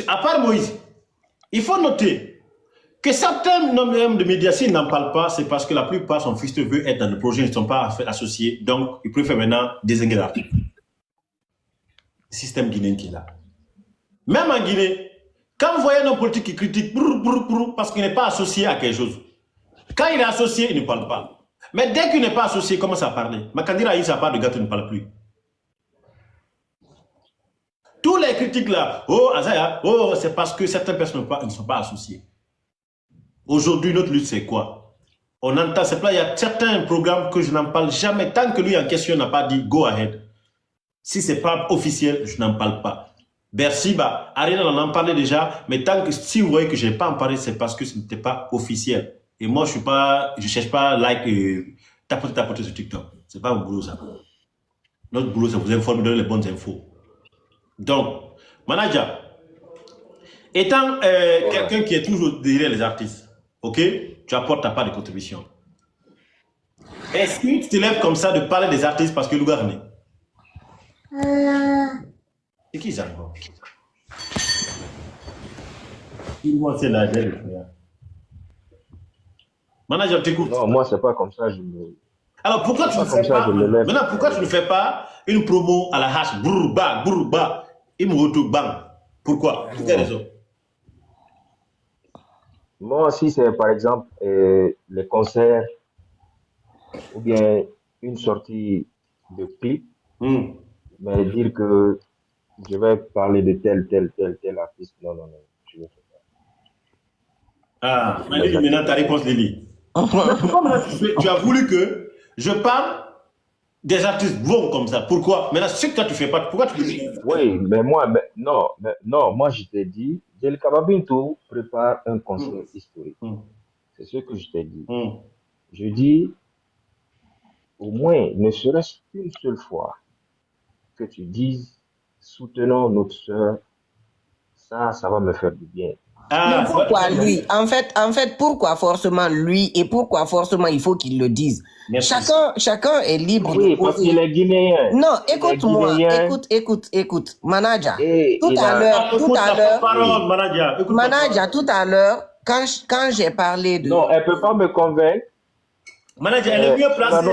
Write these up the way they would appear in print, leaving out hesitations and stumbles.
À part Moïse, il faut noter que certains membres de médias, s'ils n'en parlent pas, c'est parce que la plupart, son fils veut être dans le projet, ils ne sont pas associés, donc ils préfèrent maintenant désigner l'article. Le système guinéen qui est là. Même en Guinée, quand vous voyez un homme politique qui critique parce qu'il n'est pas associé à quelque chose, quand il est associé, il ne parle pas. Mais dès qu'il n'est pas associé, il commence à parler. Makandira Aïssa part de gâteau, il ne parle plus. Tous les critiques là, oh, Azaya, oh, c'est parce que certaines personnes ne sont pas associées. Aujourd'hui, notre lutte, c'est quoi? On entend, c'est là, il y a certains programmes que je n'en parle jamais, tant que lui en question n'a pas dit go ahead. Si ce n'est pas officiel, je n'en parle pas. Bercy, bah, Arena on en parlait déjà, mais tant que si vous voyez que je n'ai pas en parlé, c'est parce que ce n'était pas officiel. Et moi, je ne cherche pas tapoter sur TikTok. Ce n'est pas mon boulot, ça. Notre boulot, c'est vous informer, donner les bonnes infos. Donc, manager, étant quelqu'un qui est toujours derrière les artistes, ok, tu apportes ta part de contribution. Est-ce que tu te lèves comme ça de parler des artistes parce que le gars venait? C'est qui ça encore? Moi, c'est la manager, t'écoute. Non, moi, c'est pas comme ça. Je me... Alors, pourquoi tu ne fais pas... Maintenant, pourquoi tu ne fais pas une promo à la hache? Brrr, bah, et me retourne, bang. Pourquoi? Pour quelle raison? Moi, si c'est par exemple les concerts ou bien une sortie de clip, mais dire que je vais parler de tel artiste, non, je ne fais pas. Ah, maintenant ta réponse, Lily. Pourquoi tu as voulu que je parle des artistes bons comme ça? Pourquoi? Maintenant, ce que toi tu fais pas, pourquoi tu dis? Oui, mais moi, moi je t'ai dit, Del Kababinto prépare un concert historique. C'est ce que je t'ai dit. Je dis, au moins, ne serait-ce qu'une seule fois, que tu dises, soutenons notre soeur, ça va me faire du bien. Mais pourquoi lui? En fait, pourquoi forcément lui et pourquoi forcément il faut qu'il le dise? Chacun est libre. Oui, parce qu'il est guinéen. Non, écoute-moi, écoute, manager. Tout à l'heure, quand j'ai parlé de... Non, elle peut pas me convaincre. Manager, elle est mieux placée.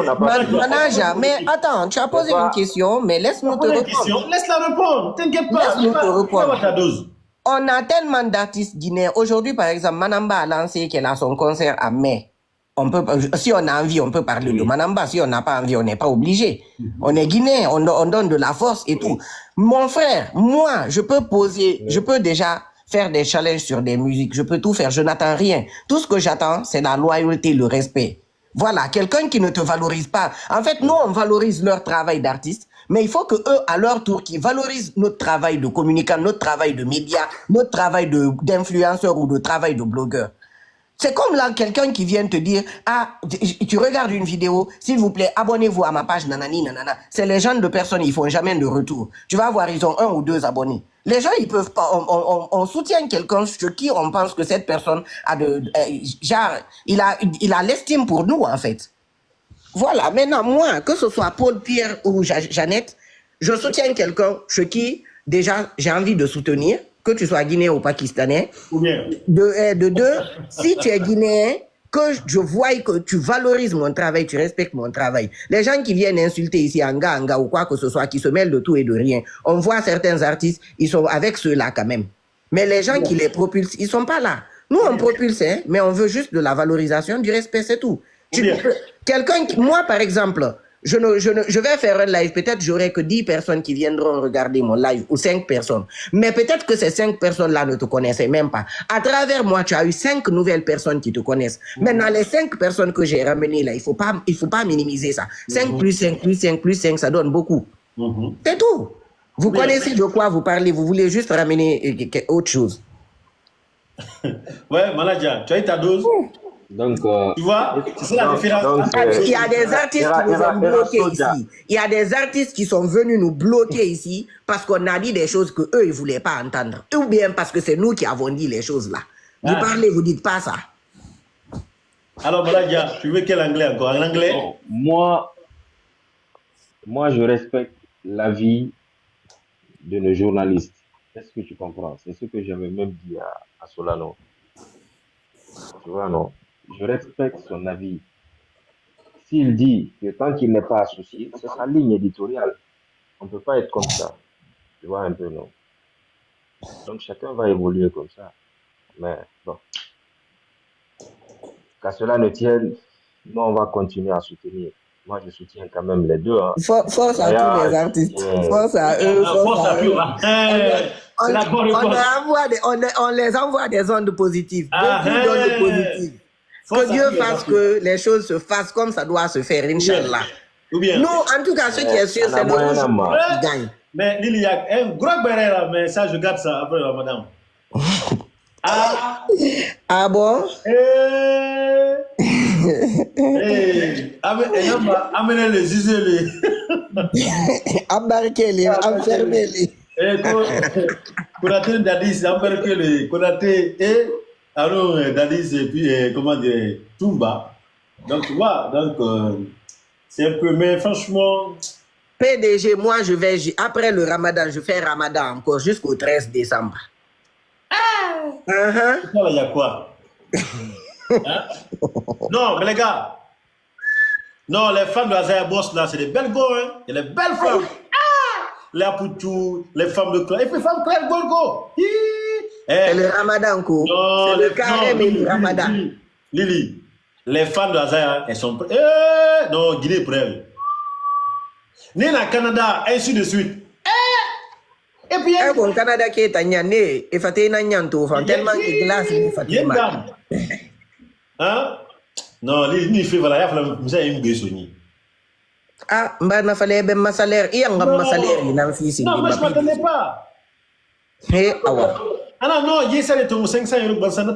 Manager, mais attends, tu as posé une question, mais laisse-nous te répondre. Laisse-la répondre, t'inquiète pas. Laisse-nous te répondre. Ta dose. On a tellement d'artistes guinéens. Aujourd'hui, par exemple, Manamba a lancé qu'elle a son concert à mai. Si on a envie, on peut parler de Manamba. Si on n'a pas envie, on n'est pas obligé. On est guinéen, on donne de la force et tout. Mon frère, moi, je peux déjà faire des challenges sur des musiques. Je peux tout faire, je n'attends rien. Tout ce que j'attends, c'est la loyauté, le respect. Voilà, quelqu'un qui ne te valorise pas. En fait, nous, on valorise leur travail d'artiste. Mais il faut que eux, à leur tour, qui valorisent notre travail de communicant, notre travail de média, notre travail d'influenceur ou de travail de blogueur. C'est comme là, quelqu'un qui vient te dire, ah, tu regardes une vidéo, s'il vous plaît, abonnez-vous à ma page, nanani, nanana. C'est les gens de personnes, ils font jamais de retour. Tu vas voir, ils ont 1 ou 2 abonnés. Les gens, ils peuvent pas, on soutient quelqu'un sur qui on pense que cette personne a il a l'estime pour nous, en fait. Voilà, maintenant, moi, que ce soit Paul, Pierre ou Jeannette, je soutiens quelqu'un chez qui, déjà, j'ai envie de soutenir, que tu sois guinéen ou pakistanais. De deux, si tu es guinéen, que je vois que tu valorises mon travail, tu respectes mon travail. Les gens qui viennent insulter ici, Anga ou quoi que ce soit, qui se mêlent de tout et de rien, on voit certains artistes, ils sont avec ceux-là quand même. Mais les gens qui les propulsent, ils sont pas là. Nous, on propulse, hein, mais on veut juste de la valorisation, du respect, c'est tout. Moi, par exemple, je vais faire un live, peut-être j'aurai que 10 personnes qui viendront regarder mon live, ou 5 personnes. Mais peut-être que ces 5 personnes-là ne te connaissaient même pas. À travers moi, tu as eu 5 nouvelles personnes qui te connaissent. Maintenant, les 5 personnes que j'ai ramenées là, il faut pas minimiser ça. 5 plus 5 plus 5 plus 5, ça donne beaucoup. C'est tout. Vous connaissez de quoi vous parlez, vous voulez juste ramener autre chose. Ouais, manager, tu as eu ta dose. Donc, tu vois, c'est ça la différence. Il y a des artistes qui nous ont bloqués ici. Il y a des artistes qui sont venus nous bloquer ici parce qu'on a dit des choses qu'eux, ils ne voulaient pas entendre. Ou bien parce que c'est nous qui avons dit les choses là. Vous parlez, vous ne dites pas ça. Alors, Manager, tu veux quel anglais encore? En anglais? Moi, je respecte l'avis de nos journalistes. Est-ce que tu comprends? C'est ce que j'avais même dit à Solano. Tu vois, non? Je respecte son avis. S'il dit que tant qu'il n'est pas associé, c'est sa ligne éditoriale. On ne peut pas être comme ça. Tu vois un peu, non? Donc chacun va évoluer comme ça. Mais bon, qu'à cela ne tienne, nous on va continuer à soutenir. Moi je soutiens quand même les deux. Hein. Force à tous les artistes. Force à eux. Force à eux. On les envoie des ondes positives. Beaucoup d'ondes positives. Que Dieu fasse que les choses se fassent comme ça doit se faire, Inch'Allah. Nous, en tout cas, ce qui est sûr, c'est le rouge qui gagne. Mais Lily, il y a un gros béret là, mais ça, je garde ça après, madame. Ah bon? Amenez les isolés. Embarquez-les, enfermez-les. Konaté Dadis, embarquez-les. Konaté et alors Dadis et puis comment dire Tumba. Donc tu vois, donc c'est un peu, mais franchement. PDG, moi après le Ramadan, je fais Ramadan encore jusqu'au 13 décembre. Il y a quoi? Hein? Non, mais les gars, non, les femmes de Azaya Boss là, c'est des belles go, hein? Il y a des belles femmes. Les Apoutou, les femmes de Claire, et puis les femmes Claire Golgo. C'est le Ramadan, quoi. C'est le carême et le Ramadan. Lily, les femmes de Azaya, elles sont prêtes. Non, Guinée prête. Né au Canada, ainsi de suite. Et puis, au Canada qui est à Nyané, et Faté Nanyanto, tellement de glace, il fait mal. Hein? Non, il fait voilà, il fait une guessoni. Ah, il fallait bien ma salaire, il y a un salaire, il n'a fils. Non, moi je ne m'attendais pas. Ah non, il y a ça, les 500 euros, dans ça, non,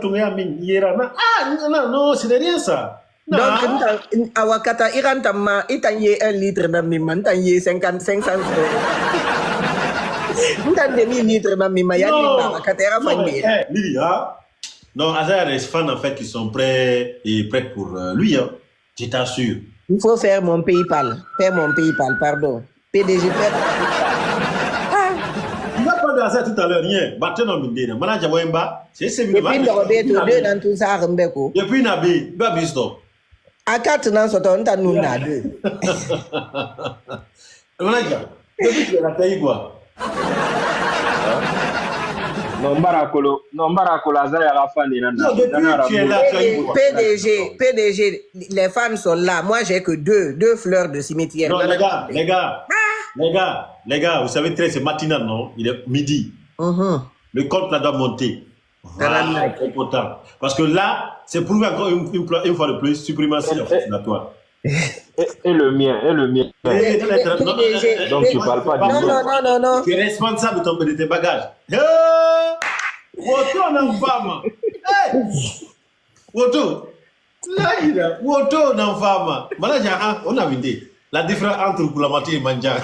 c'est rien ça. Donc, Awakata, Iran Tama, il y a 1 litre de miman, il y a 500 euros. Non, Azaya, les fans en fait qui sont prêts et prêts pour lui, hein. Je t'assure. Il faut faire mon PayPal. Pardon. PDG. Il n'a pas de Azaya tout à l'heure, rien. Depuis Nabi, Babi stop. À 4 ans, c'est un nous n'a deux. Depuis tu es la taille quoi. Non, Barakolo, Azaya la fan. PDG, les fans sont là. Moi, j'ai que deux fleurs de cimetière. Non, les gars, vous savez très, c'est matinal, non? Il est midi. Le compte là doit monter. Voilà, c'est important. Parce que là, c'est prouvé encore une fois de plus, suprématie vaccinatoire. Et le mien. Donc tu parles pas du non. Tu es responsable de tes bagages. Woto na fama. Woto na fama. Manager, on a vu la différence entre Koulamati et Manja.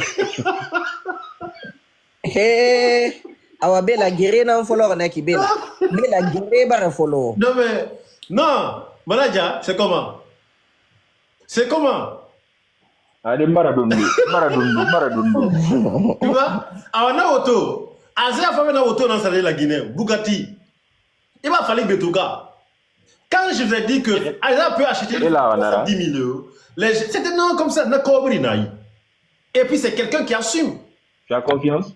Awa bela guerre na follow na ki bela guerre bara follow. Non mais non, manager, c'est comment? Allez, Maradundu. Tu vois? Alors, na auto. Azaya fait na auto dans la Guinée. Bugatti. Il va falloir Betouga. Quand je vous ai dit que Azaya peut acheter 10 000 euros, c'était non comme ça, na Kobri naï. Et puis c'est quelqu'un qui assume. Tu as confiance?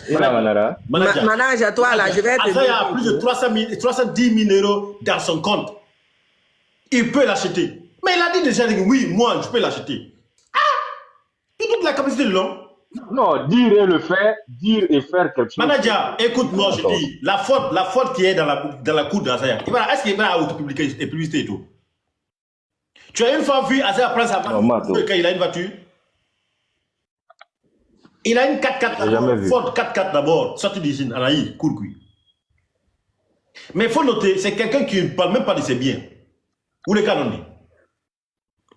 Manager, toi là, je vais te dire. Azaya a plus de 310 000 euros dans son compte. Il peut l'acheter. Mais il a dit déjà, oui, moi, je peux l'acheter. Il doute la capacité de l'homme. Non, dire et faire quelque chose. Manager, écoute-moi, je dis, la faute qui est dans la cour d'Azaya, est-ce qu'il va auto-publier et publicité et tout? Tu as une fois vu Azaya prendre sa voiture quand il a une voiture? Il a une 4x4 d'abord, Ford 4x4 d'abord, sorti d'usine, Anaï, Kourkoui. Mais il faut noter, c'est quelqu'un qui ne parle même pas de ses biens. Où les cas on dit?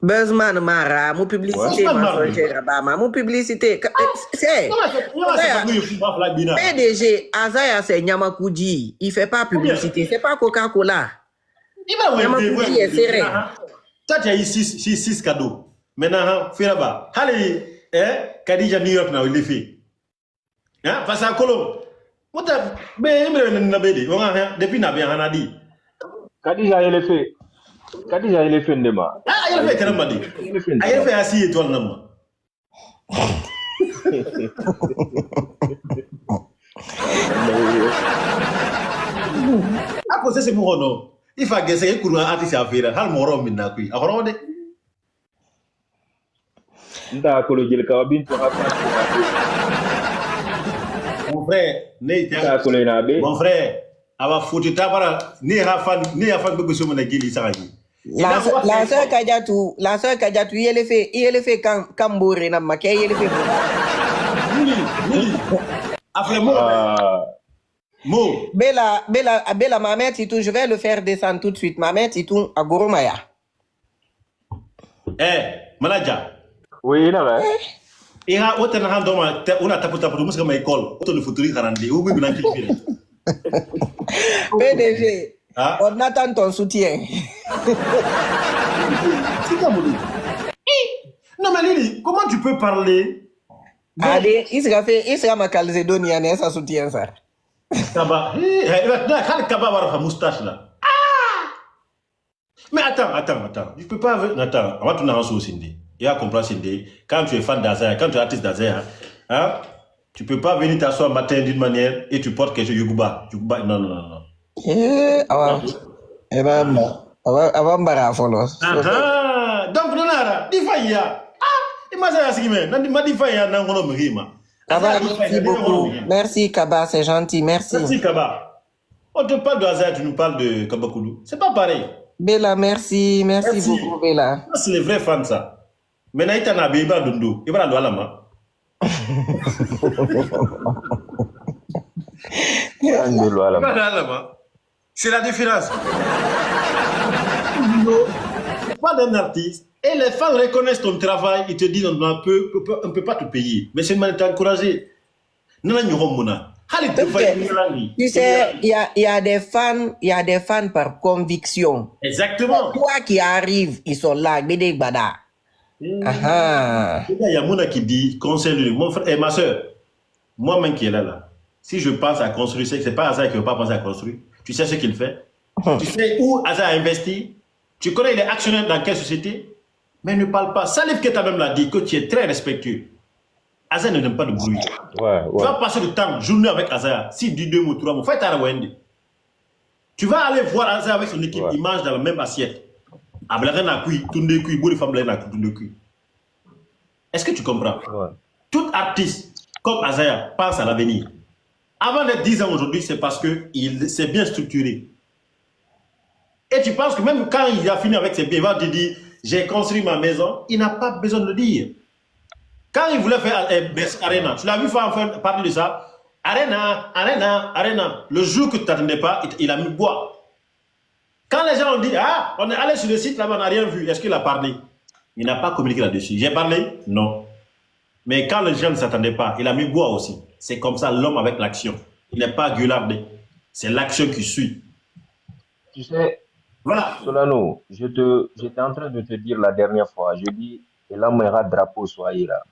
Buzzman Mara, mon publicité, mon publicité. C'est PDG, Azaya, c'est Nyamakoudi. Il ne fait pas publicité, c'est pas Coca-Cola. Nyamakoudi est serré. Toi, tu as eu 6 cadeaux. Maintenant, fais là-bas. Allez, Kadija New York, il est fait. Face à Colo, Depuis Nabi Hanadi. Kadija, il est fait. Kadija, il est fait de ma. Ah, il est fait tellement dit. Il est fait assis étoile non. Ah, quoi, c'est mon nom. Il faut que c'est courant artiste à faire. Hal moro minna kui. Ahoro de. Nda ko le ka bin to ha. Mon frère, mon frère, ava foutu tabara ni hafan bebe so mona gili saragi. La sœur Kadiatou, il est fait Kambouré na maké, il est fait. Après Mo. Bella Mamet Titou, je vais le faire descendre tout de suite. Mamet Titou à Goromaya. Manager. Oui, là. Ira wote na hando ma una taputa pour muska ma école auto le futuri garandi ou même na kilifire. PDG, on attend ton soutien. Non mais Lili, comment tu peux parler? Allez, il sera ma Calzédonia, ça soutient ça. Kaba, Kaba va faire moustache là. Mais attends, je peux pas. Attends, on va tourner en sous Cindy. Il y a compris Cindy. Quand tu es fan d'Azaya, quand tu es artiste d'Azaya, hein, tu peux pas venir t'asseoir matin d'une manière et tu portes quelque chose Yoguba. Non. Avant Barafolo. Donc, non, Difaya. Imagine ce qui m'a Difaya, non, Kaba, merci beaucoup. Merci, Kaba, c'est gentil, merci. Merci, Kaba. On te parle d'Azaya, tu nous parles de Kabakoulou. C'est pas pareil. Bella, merci beaucoup, Bella. C'est les vrais fans, ça. Mais Naïta n'a pas de dondo. Il va le lama. C'est la différence. Pas d'un artiste. Et les fans reconnaissent ton travail. Ils te disent on ne peut pas te payer. Mais c'est une manière de t'encourager. Tu sais, il y a des fans par conviction. Exactement. Quoi qui arrive, ils sont là. Bada. Il y a Mouna qui dit, conseille mon frère et ma soeur, moi-même qui est là, si je pense à construire, c'est que ce n'est pas Azar qui ne veut pas penser à construire. Tu sais ce qu'il fait. Tu sais où Azar a investi. Tu connais les actionnaires dans quelle société. Mais ne parle pas. Salif Keita même l'a dit, que tu es très respectueux. Azar ne donne pas de bruit. Tu vas passer le temps, journée avec Azar. Si du 2 mots, 3 mots, fais ta Wendy. Tu vas aller voir Azar avec son équipe, il mange dans la même assiette. Est-ce que tu comprends? Tout artiste comme Azaya pense à l'avenir. Avant les 10 ans aujourd'hui, c'est parce qu'il s'est bien structuré. Et tu penses que même quand il a fini avec ses biens, il va te dire j'ai construit ma maison, il n'a pas besoin de le dire. Quand il voulait faire Arena, tu l'as vu faire parler de ça. Arena. Le jour que tu t'attendais pas, il a mis bois. Quand les gens ont dit, on est allé sur le site là-bas, on n'a rien vu, est-ce qu'il a parlé? Il n'a pas communiqué là-dessus. J'ai parlé? Non. Mais quand les gens ne s'attendaient pas, il a mis bois aussi. C'est comme ça l'homme avec l'action. Il n'est pas gueulardé. C'est l'action qui suit. Tu sais, voilà. Solano, j'étais en train de te dire la dernière fois, je dis, il a un drapeau soyez là.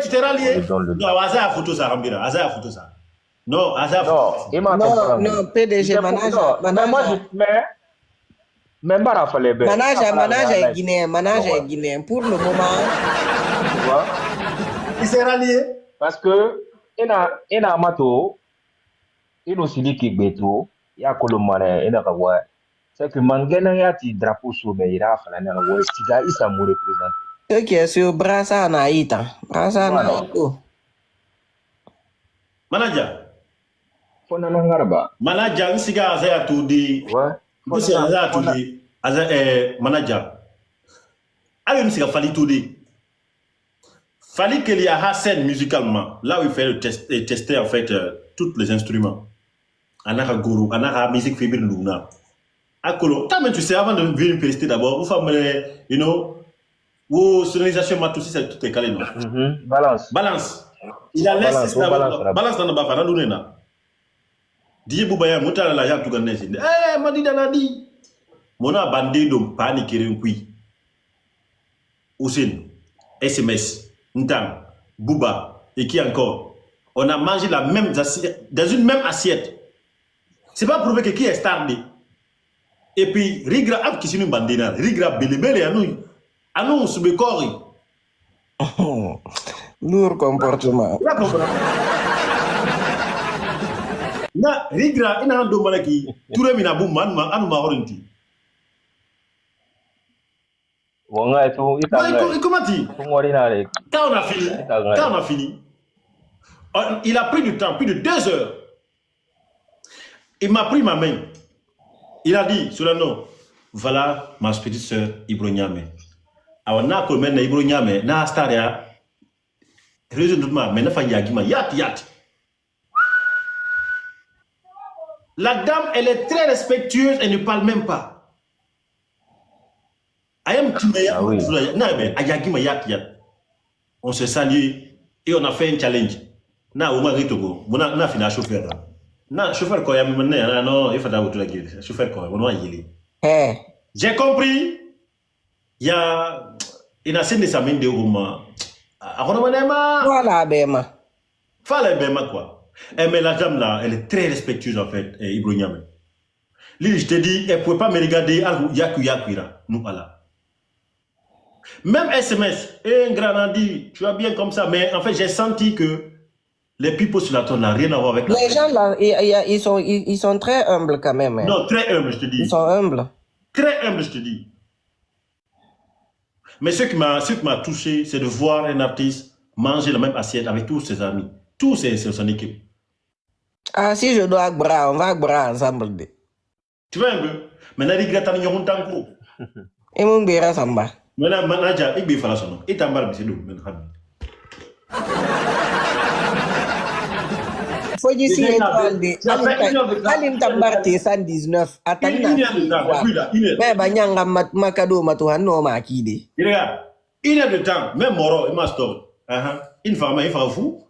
Tu t'es rallié? Non, Azar a photo ça, Rambira. Azar a photo ça. Non, Azar a photo ça. Non, PDG, manager. Même pas Raphaël. Manager est guinéen. Pour le moment. Tu vois? Il s'est rallié. Parce que, il y a Mato, il y a aussi qui Beto, il y a Colomane, il y a Kawa. C'est que Mangena y a un drapeau sur le Iraq, il y a un Westiga, il s'est représenté. Ok, sur Brassa Naïta. Brassa Naïta. Manager. Fonanangarba. Manager, il s'est gazé à tout dit. Ouais. C'est Azar tout dit. Manager. Alors, il s'est fallu tout dit. Fallait qu'il y ait une scène musicalement, là où il fait tester en fait tous les instruments. Anaka Guru, Anaka musique fébrile Luna. Akolo, tu sais, avant de venir tester d'abord, vous faites, vos sonorisation matoussi, c'est tout est calé, non? Balance. Il a laissé balance dans le bas, dans l'ounena. Dis Boubaya, Moutala la Yak Touganes. Madi Danadi. Mona bandé d'homme, panique et un qui. Ousin, SMS. Ntang, Bouba, et qui encore? On a mangé la même assiette, dans une même assiette. C'est pas prouvé que qui est stardé. Et puis, rigra qui s'est bandina, rigra belebele à nous sous le corps. Lourd comportement. Na rigra ina ando malaki ture mina bu man ma anu ma horinti. Wonga itu Comment dit? Quand on a fini, il a pris du temps, plus de 2 heures. Il m'a pris ma main. Il a dit, sur le nom, voilà ma petite soeur Ibro Niame. Alors, na ko men na Ibro Niame, na staria. Raisonnement, mais na fa yagima yat. La dame, elle est très respectueuse, elle ne parle même pas. On se salue et on a fait un challenge. On a fini à chauffeur. Chauffeur quoi, non, il faut d'abord la gueule. Chauffeur quoi, on a y aller. J'ai compris. Il y a une scène de sa main de Rouma. Voilà, Bema. Fallait Bema quoi. Mais la dame là, elle est très respectueuse en fait, Ibro Niame. Lili, je te dis, elle ne pouvait pas me regarder, nous Allah. Même SMS, un grand dit, tu vas bien comme ça, mais en fait, j'ai senti que les people sur la toile n'ont rien à voir avec les gens là, ils sont très humbles quand même. Hein. Non, très humbles, je te dis. Ils sont humbles. Très humbles, je te dis. Mais ce qui m'a touché, c'est de voir un artiste manger la même assiette avec tous ses amis, tous son équipe. Ah, si je dois bras, on va bras ensemble. Tu vois un peu? Maintenant, il regrette un yon tanko. Et mon béra samba. Maintenant, manager, il faut la sonner. Et t'as mal, c'est nous. Faut dire si étoile de Alim Tambarte 119. Attends. Mais Banyanga Makado Matuhan no Makide. Regarde, il y a de temps, même Moro, il m'a stoppé. Une femme, il fait fou.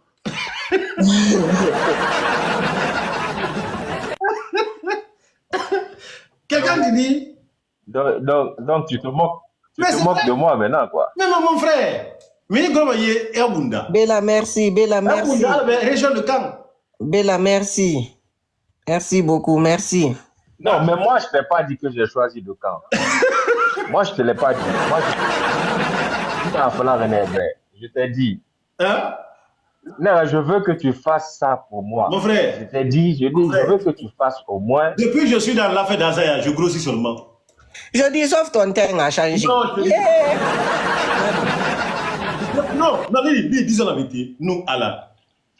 Quelqu'un dit. Donc tu te moques. Tu te moques de moi maintenant, quoi. Mais mon frère, Bella, merci. Bella, merci. Région de Caen. Bella, merci. Merci beaucoup, merci. Non, mais moi, je ne t'ai pas dit que j'ai choisi de Caen. Moi, je ne te l'ai pas dit. Moi, je t'ai dit. Hein? Non, je veux que tu fasses ça pour moi. Mon frère. Je t'ai dit, je veux que tu fasses au moins. Depuis que je suis dans l'affaire d'Azaya, je grossis seulement. Je dis, sauf ton terrain a changé. Non, disons la vérité. Nous, Allah.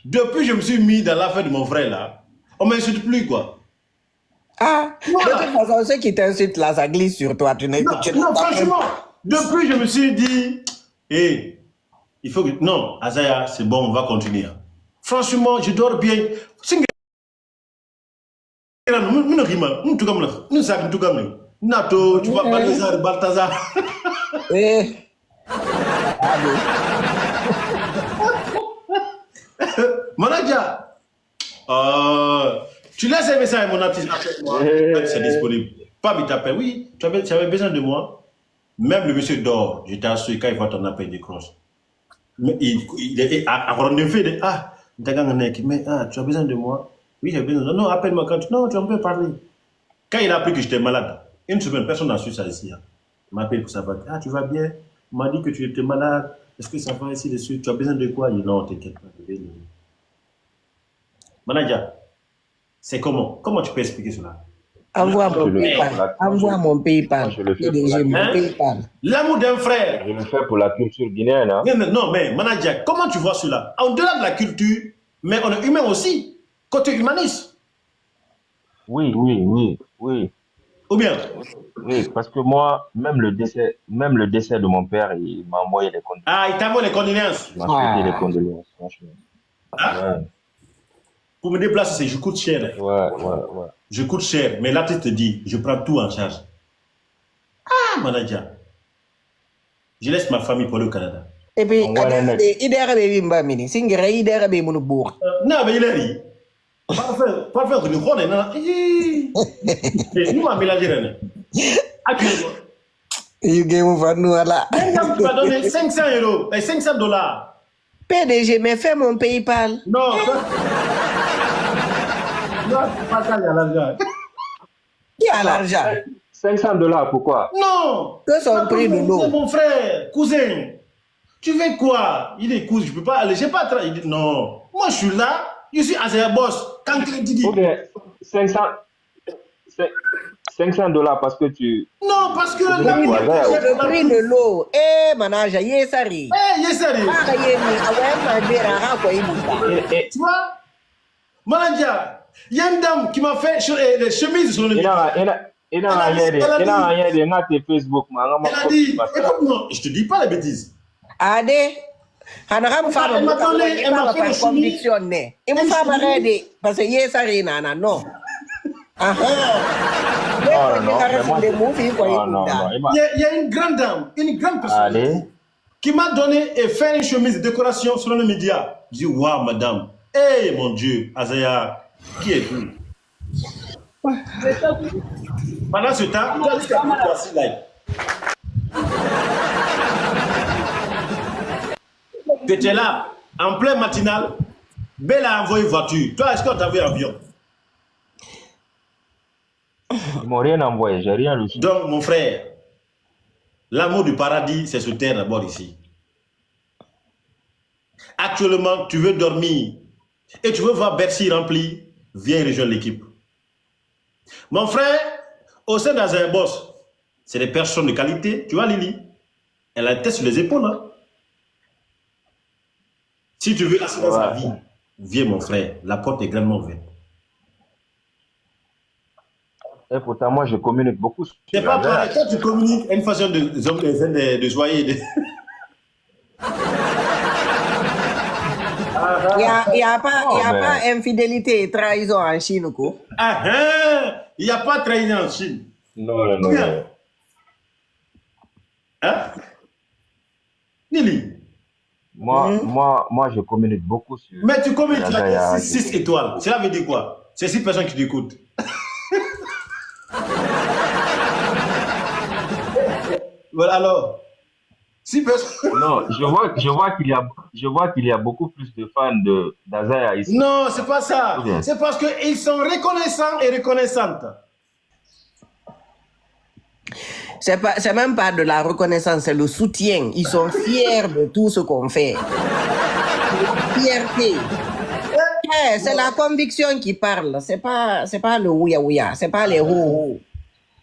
Depuis que je me suis mis dans l'affaire de mon frère là, on ne m'insulte plus quoi. Ah, voilà. De toute façon, ceux qui t'insultent là, ça glisse sur toi. Non, franchement, depuis que je me suis dit, il faut que. Non, Azaya, c'est bon, on va continuer. Franchement, je dors bien. Nato, tu vas Balthazar. Manager, tu laisses un message à mon artiste après moi. C'est disponible. Pas il t'appelle. Oui, tu avais besoin de moi. Même le monsieur dort. J'étais assuré quand il voit ton appel, il décroche. Mais il est à rendez-vous. Mais tu as besoin de moi? Oui, j'ai besoin. Non, appelle-moi quand tu. Non, tu peux parler. Quand il a appris que j'étais malade, une semaine, personne n'a su ça ici. Il m'appelle pour savoir. Ah, tu vas bien? Il m'a dit que tu étais malade. Est-ce que ça va ici dessus? Tu as besoin de quoi? Il dit non, t'inquiète pas. Manager, c'est comment? Comment tu peux expliquer cela? Envoie mon PayPal. L'amour d'un frère. Je le fais pour la culture guinéenne. Hein? Non, mais manager, comment tu vois cela? Au-delà de la culture, mais on est humain aussi. Côté humaniste. Oui. Ou bien? Oui, parce que moi, même le décès de mon père, il m'a envoyé les condoléances. Ah, il t'a envoyé les condoléances. Il m'a souhaité les condoléances, franchement. Ah. Ouais. Pour me déplacer, je coûte cher. Ouais. Je coûte cher, mais là, tu te dis, je prends tout en charge. Ah, manager. Je laisse ma famille pour le Canada. Et puis, il est arrivé à Mini. Il est arrivé à Mounobourg. Non, mais il est arrivé. Parfait, nous connaissons. Nous, on mélangé. Actuellement. Tu vas donner 500 €, $500. PDG, mais fais mon PayPal. Non, non, c'est pas ça, il y a l'argent. Qui a l'argent? $500, pourquoi? Non! Que son prix de l'eau. C'est mon frère, cousin. Tu veux quoi? Il est cousin, je peux pas aller, j'ai pas travaillé. Il dit non. Moi, je suis là, je suis Azaya Boss. Quand il dit. Ok, $500 parce que tu. Non, parce que Le prix de l'eau. Eh, manager, yesari. Yesari. Tu vois? Manager, il y a une dame qui m'a fait les chemises sur le mur. Elle a Facebook. Elle a dit, écoute, non, je te dis pas les bêtises. Ade, elle m'a donné, elle m'a fait conviction. Il m'a fait m'arrêter parce que yesari nana non. Non, il y a une grande dame, une grande personne qui m'a donné et fait une chemise de décoration sur le média. Je dis, waouh, madame. Eh, mon Dieu, Azaya, qui es-tu? Pendant ce temps, tu as dit que tu étais là, en plein matinal. Belle a envoyé voiture. Toi, est-ce qu'on t'a vu avion? Ils m'ont rien envoyé, j'ai rien reçu. Donc, mon frère, l'amour du paradis, c'est sur terre d'abord ici. Actuellement, tu veux dormir et tu veux voir Bercy rempli, viens rejoindre l'équipe. Mon frère, au sein d'Azaya Boss, c'est des personnes de qualité. Tu vois, Lily, elle a la tête sur les épaules. Hein? Si tu veux assurer sa vie, viens, mon frère, la porte est grandement ouverte. Et pourtant, moi, je communique beaucoup. C'est pas pareil. Quand tu communiques, une façon de joyer. Il n'y a pas infidélité et trahison en Chine, quoi. Il n'y a pas de trahison en Chine. Non. Hein? Nili. Moi, je communique beaucoup sur. Mais tu communiques, tu as 6 étoiles. Cela veut dire quoi? C'est 6 personnes qui t'écoutent. Voilà alors. 6 personnes. Non, je vois qu'il y a beaucoup plus de fans d'Azaya ici. Non, c'est pas ça. C'est parce qu'ils sont reconnaissants et reconnaissantes. C'est même pas de la reconnaissance, c'est le soutien. Ils sont fiers de tout ce qu'on fait. Fierté. C'est la conviction qui parle. C'est pas le ouya-ouya. C'est pas les hou-hou.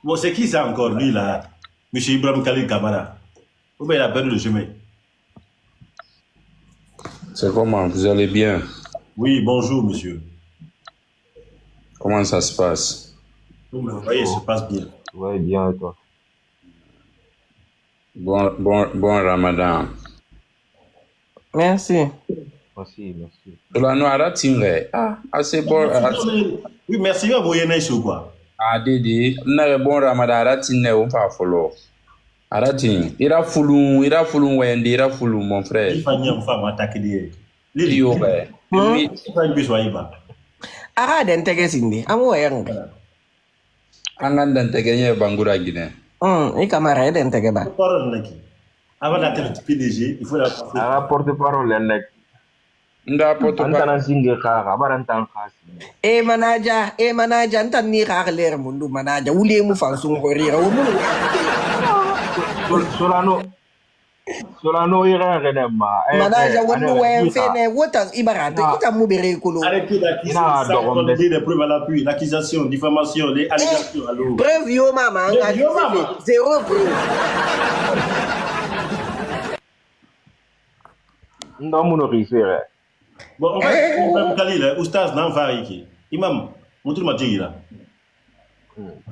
Bon, c'est qui ça encore, lui, là? Monsieur Ibrahim Khalil Kamara. Ou bien il a perdu le chemin? C'est comment? Vous allez bien? Oui, bonjour, monsieur. Comment ça se passe? Vous voyez, ça se passe bien. Oui, bien, et toi? Bon Ramadan. Merci. Merci. La noire assez bon. Oui, merci. Vous voyez, n'est-ce quoi? Dédé, n'a bon Ramadan, Aratin n'est pas follow. Aratin, ira foulou, wende, ira foulou, mon frère. Il faut une femme attaquer des. Lio, oui. Il faut une besoin, il va. Ara d'intégrer Cindy. Amour, Angan d'intégrer Bangura Guinée. Et camarade d'intégrer. Avant d'être le PDG, il faut la passer. Ah, porte-parole, l'ennec. Manager, ntan ni kakaler mundu manager. Uli mo fansung korira. Solano ira renema. Manager, wanu fene wotan ibarate. Kita mu bere kulo. Arrêtez d'accusation, des preuves à l'appui, l'accusation, diffamation, les allégations. Preuve yo mama. Zéro preuve. Non, mon référé. Bon, on va Khalil, oustaz nan fariki. Imam, montre ma tira.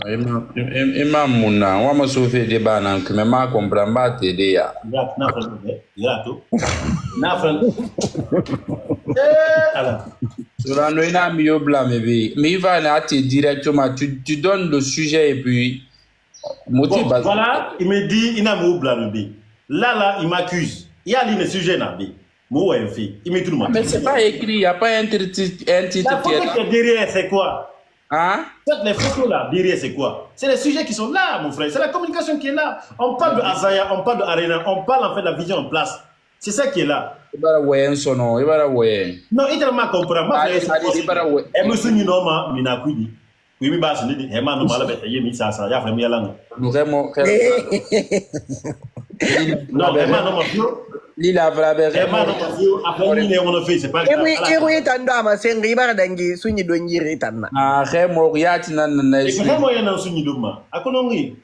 Imam Mouna, on va me sauver des bananes, mais ma comprend t'aider ya. Grato. Alors. Solano, il a mis au blâme, mais il va aller directement. Tu donnes le sujet et puis. Bon, voilà, il me dit, il n'a pas au blâme. Là, il m'accuse. Il y a le sujet là. Mais c'est pas écrit, il n'y a pas un titre. La photo qui est derrière, c'est quoi? Hein? Les photos là, derrière, c'est quoi? C'est les sujets qui sont là, mon frère. C'est la communication qui est là. On parle de Azaya, on parle de Arena, on parle en fait de la vision en place. C'est ça qui est là. Ibara Wayen sono, Ibara Wayen. Non, il tellement comprend. Elle me souligne non, mina kudi. Oui, mais bas, il est man, mal avec yé, ça, il y a vraiment langue. Nous vraiment. Non, vraiment, non, Lila Vraber. Vraiment, non, après, il est on a fait, c'est pas grave. Et tanda ma sen riba dangi sunyi dongi retanna. Ah, Remo Riat nan. Et comment il y a un sunyi doma? A Konongi.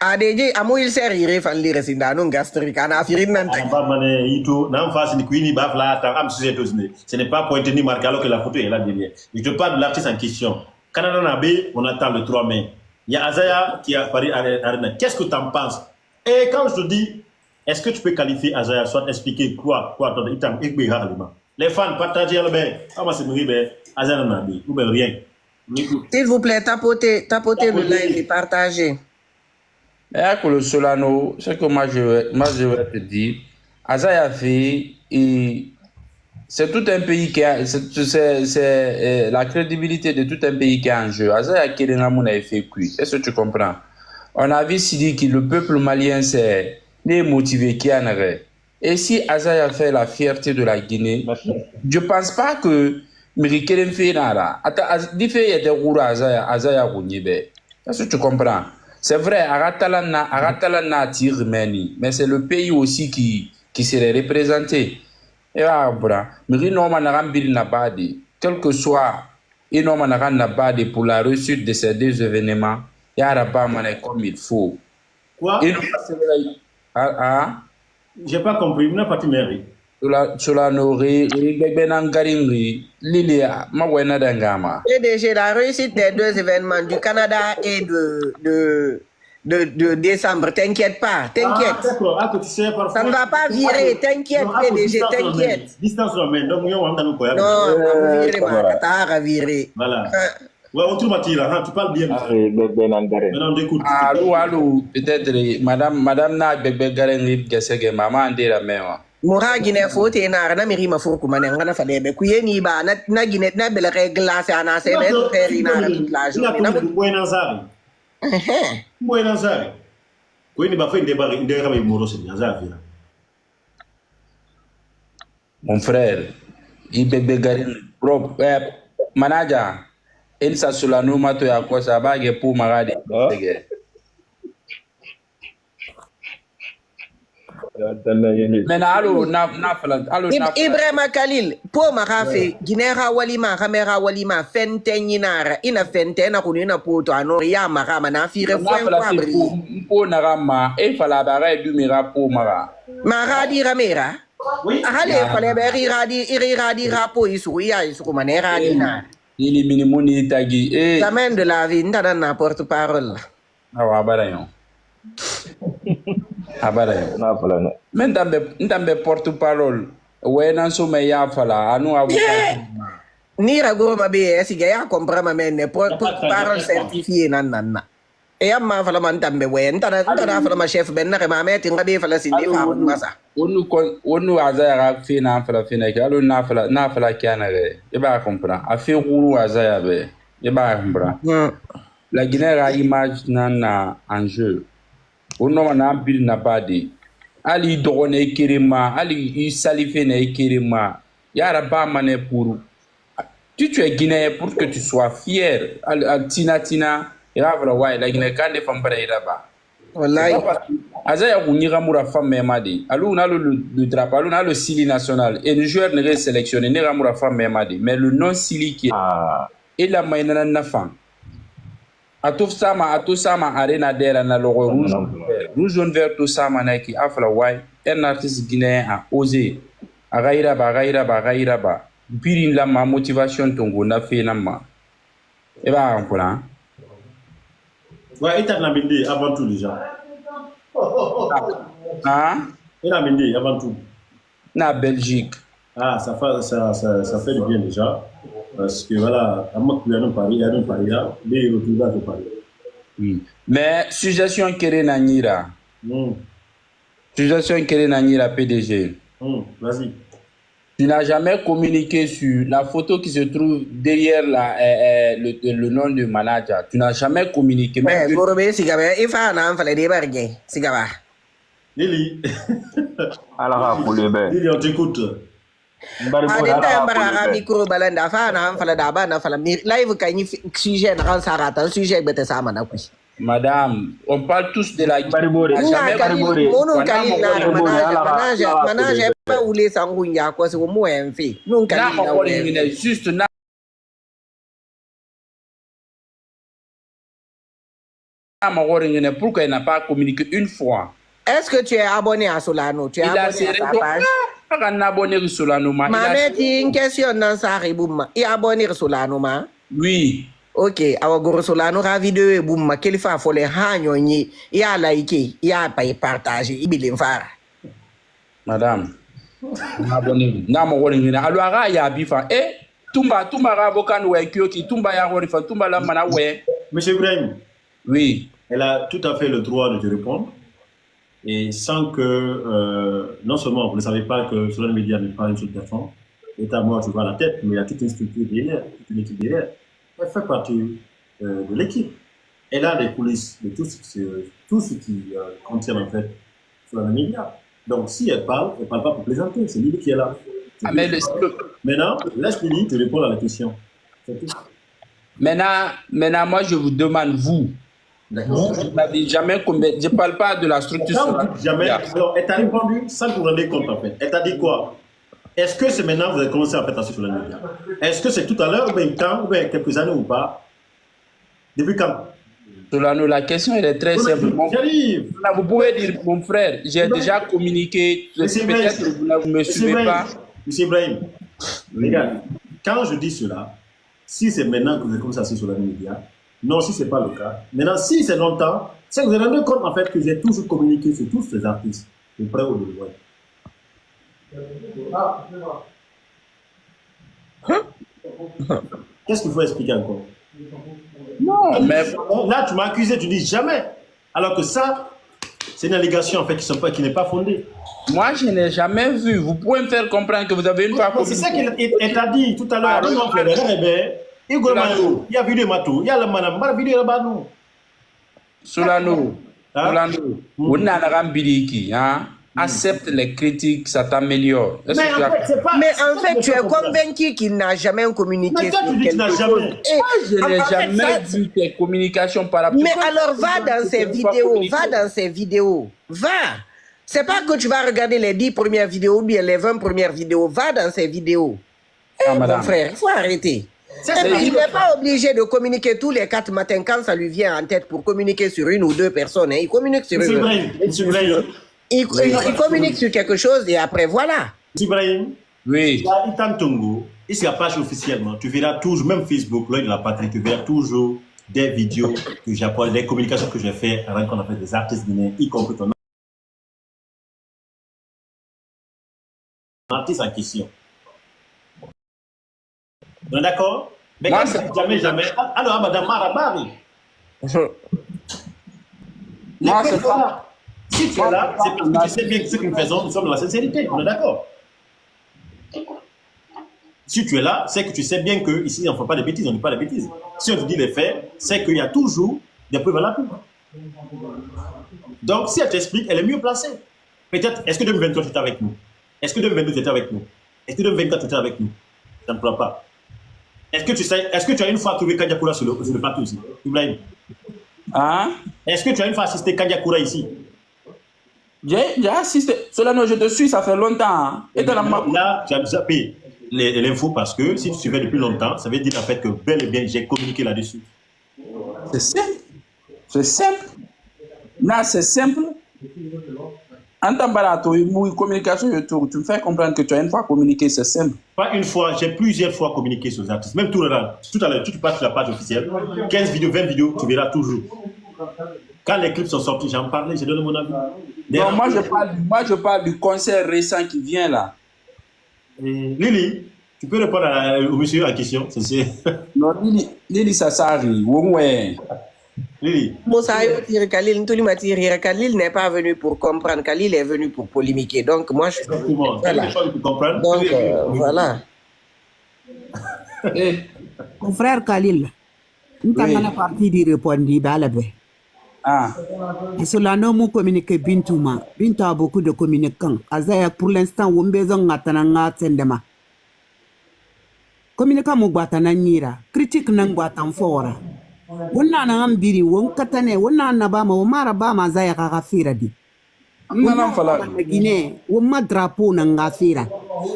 ADJ amu il seri refan lire sinda non gastrique ana firin nan tak. Ba mané ito na face ni Queenie ba fla ta am sujet aussi. Ce n'est pas pointé ni marqué alors que la photo est là derrière. Je te parle de l'artiste en question. Canada Nabé, on attend le 3 mai. Il y a Azaya qui a apparu à Arena. Qu'est-ce que tu en penses? Et quand je te dis, est-ce que tu peux qualifier Azaya, soit expliquer quoi les fans partagez le bien. Comment c'est bien Azaya Nabé ou bien rien. S'il vous plaît, tapotez le live et partagez. Et Solano, ce que moi je vais te dire, Azaya fait, c'est tout un pays qui a, c'est la crédibilité de tout un pays qui est en jeu. Azaya qui a fait cuit. Est-ce que tu comprends? On a vu Sidi que le peuple malien c'est motivé qui en avait. Et si Azaya fait la fierté de la Guinée, je pense pas que Mirikelem fait nada. Il fait des roues Azaya Rounibe. Est-ce que tu comprends? C'est vrai, Aratalana tire Meni, mais c'est le pays aussi qui serait représenté. Et voilà, Miri Norman Arambil Nabadi, quel que soit Norman Aran Nabadi pour la réussite de ces deux événements, il y a Rabamane comme il faut. Quoi? J'ai pas compris, n'a pas mairie. Solanori, Benangaringri, Lilia, Mawena Dangama. PDG, la réussite des deux événements du Canada et de décembre, t'inquiète pas, t'inquiète. Ça ne va pas virer, t'inquiète, PDG, t'inquiète. Distance, mais donc, non, virer, ma tata virer. Voilà. Ouais, on trouve Matira, tu parles bien. Maintenant, on écoute. Allô, peut-être, madame na bébé Garenri, Gassege, maman, de la mère. Moura Guinée faut et na miri ma fou kuma ngana fa debe ku yeni ba na Guinée na bela re glace ana se na feri na la journée na Buenos Aires. Buenos Aires. Ko ni ba fa inde ba inde ka ba moro se nyaza fira. Mon frère, il bébé garin prop manager il sa Solano mato ya ko sa ba ge pour marade. Ibrahima Khalil po makafe ginera walima kamera walima fentenyinara ina fentena kunina poto ano ya makama na fire fwen po narama e fala bara du mira po mara maradi ramera ahale fale beri radi rapo isu ya isu manera dina ili minimuni tagi Semaine de la vie ndana na porte parole awa barayon mais ndambe porte-parole wena so me ya fala anu ni rago mabe si ga ya comprendre mais porte-parole certifié nan e amma fala man tambe wen tana fala ma chef ben na ma meti ngabe fala sindi fa masa onu azaya ga fi na fala ke alu na fala kiana re e ba comprendre a fi guru azaya be e ba comprendre la Guinée a image nan en jeu. On a un bil nabadi. Ali dogone kirima, ali salife ne kirima. Yara ba mané pour. Tu es Guinéen pour que tu sois fier. Tina, yara ouais la Guinée quand les femmes là bas. Wallahi. Azaya unira mura femme memadi. Alou on a le drapeau, alou on a le Sili national. Et le joueur ne sélectionné ne ramura femme memadi. Mais le non Sili qui est la maïna nafan. A tout sama arena dera na logo rouge jaune vert tout sama na ki afla way un artiste guinéen a osé a gaira ba birin la ma motivation tongo na fe na ma e ba encore ouais il na bindi avant tout déjà il a bindi avant tout na Belgique ça fait du bien déjà. Parce que voilà, à moi, il y a un pari là, mais il retrouve à Paris. Mais suggestion kéré na nira. Suggestion kéré na nira PDG. Vas-y. Tu n'as jamais communiqué sur la photo qui se trouve derrière le nom du manager. Tu n'as jamais communiqué. Mais Gorobé, si gabe, il faut un enfant de barguer, si gabe. Lily. Alors, pour le bain. Lily, on t'écoute. Adenta mbara micro balanda fa na fala da ba na fala live kanyi sujet na kan sarata sujet bete sama na kushi. Madame, on parle tous de la manage pas où les sanguinia quoi c'est au moins fait. Nous juste pourquoi il n'a pas communiqué une fois. Est-ce que tu es abonné à Solano? Tu es abonné à sa page? Abonné Solano, ma. Une question dans sa ribouma. Il est abonné à Solano, ma? Oui. Ok, awa Solano ra vidéo e bouma qu'il fa fole hanyo ni ya like ya pa partager ibile mfara. Madame. Abonné. Na mo woni ni alo ara ya bifa tumba ra bokan we kyoki tumba ya woni fa tumba la mana we. Monsieur Ibrahim. Oui. Elle a tout à fait le droit de te répondre. Et sans que, non seulement vous ne savez pas que Solano Media n'est pas une seule personne, et à moi je vois la tête, mais il y a toute une structure derrière, toute une équipe derrière. Elle fait partie de l'équipe. Elle a des coulisses de tout ce qui concerne en fait Solano Media. Donc si elle parle pas pour plaisanter, c'est Lily qui est là. Maintenant, laisse Lily te répondre à la question. Maintenant, moi je vous demande, vous. D'accord. Je ne parle pas de la structure. Jamais. Alors, elle t'a répondu sans vous rendre compte en fait. Elle t'a dit quoi? Est-ce que c'est maintenant que vous avez commencé à faire sur la média? Est-ce que c'est tout à l'heure, ou bien quand, ou bien quelques années ou pas? Depuis quand? Solano, la question elle est très simple. J'arrive. Vous pouvez dire, mon frère, j'ai déjà communiqué. Peut-être que vous ne me suivez pas. Monsieur Ibrahim, regarde, quand je dis cela, si c'est maintenant que vous avez commencé à sur la média, non, si ce n'est pas le cas. Maintenant, si c'est longtemps, c'est que vous vous rendez compte en fait que j'ai toujours communiqué sur tous ces artistes, de près ou de loin. Qu'est-ce qu'il faut expliquer encore? Non, mais là, tu m'as accusé, tu dis jamais. Alors que ça, c'est une allégation en fait qui n'est pas fondée. Moi, je n'ai jamais vu. Vous pouvez me faire comprendre que vous avez une fois communiqué. C'est ça qu'elle t'a dit tout à l'heure. Il y a vidéo matou, il y a la manam, il vidéo là-bas nous. Solano, on a la rambiriki, hein? Accepte les critiques, ça t'améliore. Mais en fait, tu es convaincu qu'il n'a jamais communiqué sur quelque chose. Je n'ai jamais vu tes communications par rapport. Mais alors, va dans ses vidéos, va. C'est pas que tu vas regarder les 10 premières vidéos ou bien les 20 premières vidéos. Va dans ses vidéos. Mon frère, il faut arrêter. Il n'est pas obligé de communiquer tous les 4 matins quand ça lui vient en tête pour communiquer sur une ou deux personnes. Il communique sur il communique sur quelque chose et après voilà. Ibrahim, oui. Ici la page officiellement, tu verras toujours, même Facebook, là de la patrie, tu verras toujours des vidéos que j'apporte, des communications que j'ai fait avant qu'on a fait des artistes guinéens, y compris ton artiste en question. On est d'accord? Mais quand jamais. Alors, madame Marabari. Non, c'est pas. Si tu es là, c'est parce que tu sais bien que ce que nous faisons, nous sommes dans la sincérité. On est d'accord? Si tu es là, c'est que tu sais bien qu'ici, on ne fait pas de bêtises, on ne dit pas de bêtises. Si on te dit les faits, c'est qu'il y a toujours des preuves à l'appui. Donc, si elle t'explique, elle est mieux placée. Peut-être, est-ce que 2023 tu étais avec nous? Est-ce que 2022 tu étais avec nous? Est-ce que 2024 tu étais avec nous? Ça ne croit pas. Est-ce que tu as une fois trouvé Kandiakoura sur le plateau ici? Ibrahim? Hein? Est-ce que tu as une fois assisté Kandiakoura ici? J'ai assisté. Solano, je te suis, ça fait longtemps. Hein? Et là, tu as zappé l'info parce que si tu suivais depuis longtemps, ça veut dire en fait que bel et bien j'ai communiqué là-dessus. C'est simple. C'est simple. Là, c'est simple. En tant que communication, tu me fais comprendre que tu as une fois communiqué, c'est simple. Pas une fois, j'ai plusieurs fois communiqué sur les artistes. Même tout à l'heure, tu passes sur la page officielle, 15 vidéos, 20 vidéos, tu verras toujours. Quand les clips sont sortis, j'en parlais, j'ai donné mon avis. Non, moi je parle du concert récent qui vient là. Lily, tu peux répondre au monsieur en question. Non, Lily, ça s'arrive. Lily. Khalil n'est pas venu pour comprendre. Khalil est venu pour polémiquer. Donc, moi, je suis voilà. Donc, voilà. Mon frère Khalil, nous avons parti de répondre. Ah. Solano mou communique Bintouma. Bintou a beaucoup de communicants. Azaya pour l'instant, on besoin ngatananga tsendema. Communicant mou guatana nira. Critique nang guatan fora. Wonna na ambiri, won katane, wonna na bama, womara bama zaya kagafira di. Nanam fala. Guinée, womma drapeau nangafira.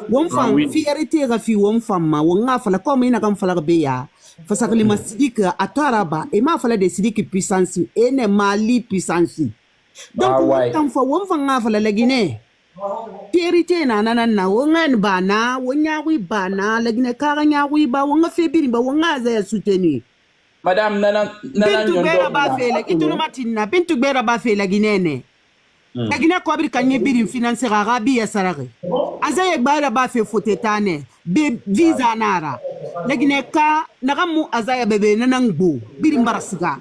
Won fam, fierté gafi, won fama, won ngafala, comme ina kam fala beya. Fasakli masdika ataraba et ma fala décider puissance et ne mali puissance donc on fa won fa ngafala la Guinée périté na wongan bana wonya wi bana la Guinée kara nya wi ba wonga febiri ba wonga za soutenir madame nana bintu bera ba fe la itulu matina bintu bera ba fe la Guinée ne la Guinée ko abri kanye biri financer arabi ya sarare azaye bara ba fe fotetane be visa nara la Guinée ka nagamu azaya bebe nanangbo biri mbarasiga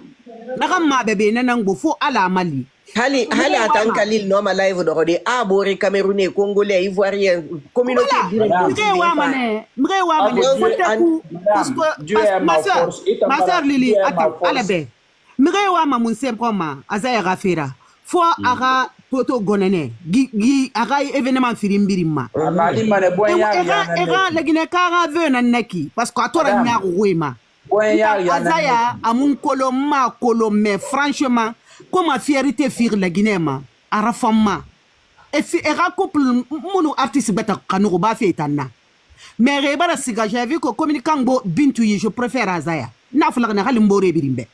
nagamma bebe nanangbo fo ala mali hali atan kalil no ma live do de abori camerounais congolais ivoirien communauté mrewa mane parce que ma sœur Lili attends alabe mrewa ma mun sempoma azaya gafira fo aga poto gonene gi aga événement firimbirimma mali mane boya era la Guinée ka vena neki parce que atora nya ruima azaya amun kolome franchement comme fierté fir la Guinée ma arafama et era couple munu artiste beta kanu ba fetana mais rebara siga j'ai vu que communicant bo bintu je préfère azaya na fula na halimbore birimbe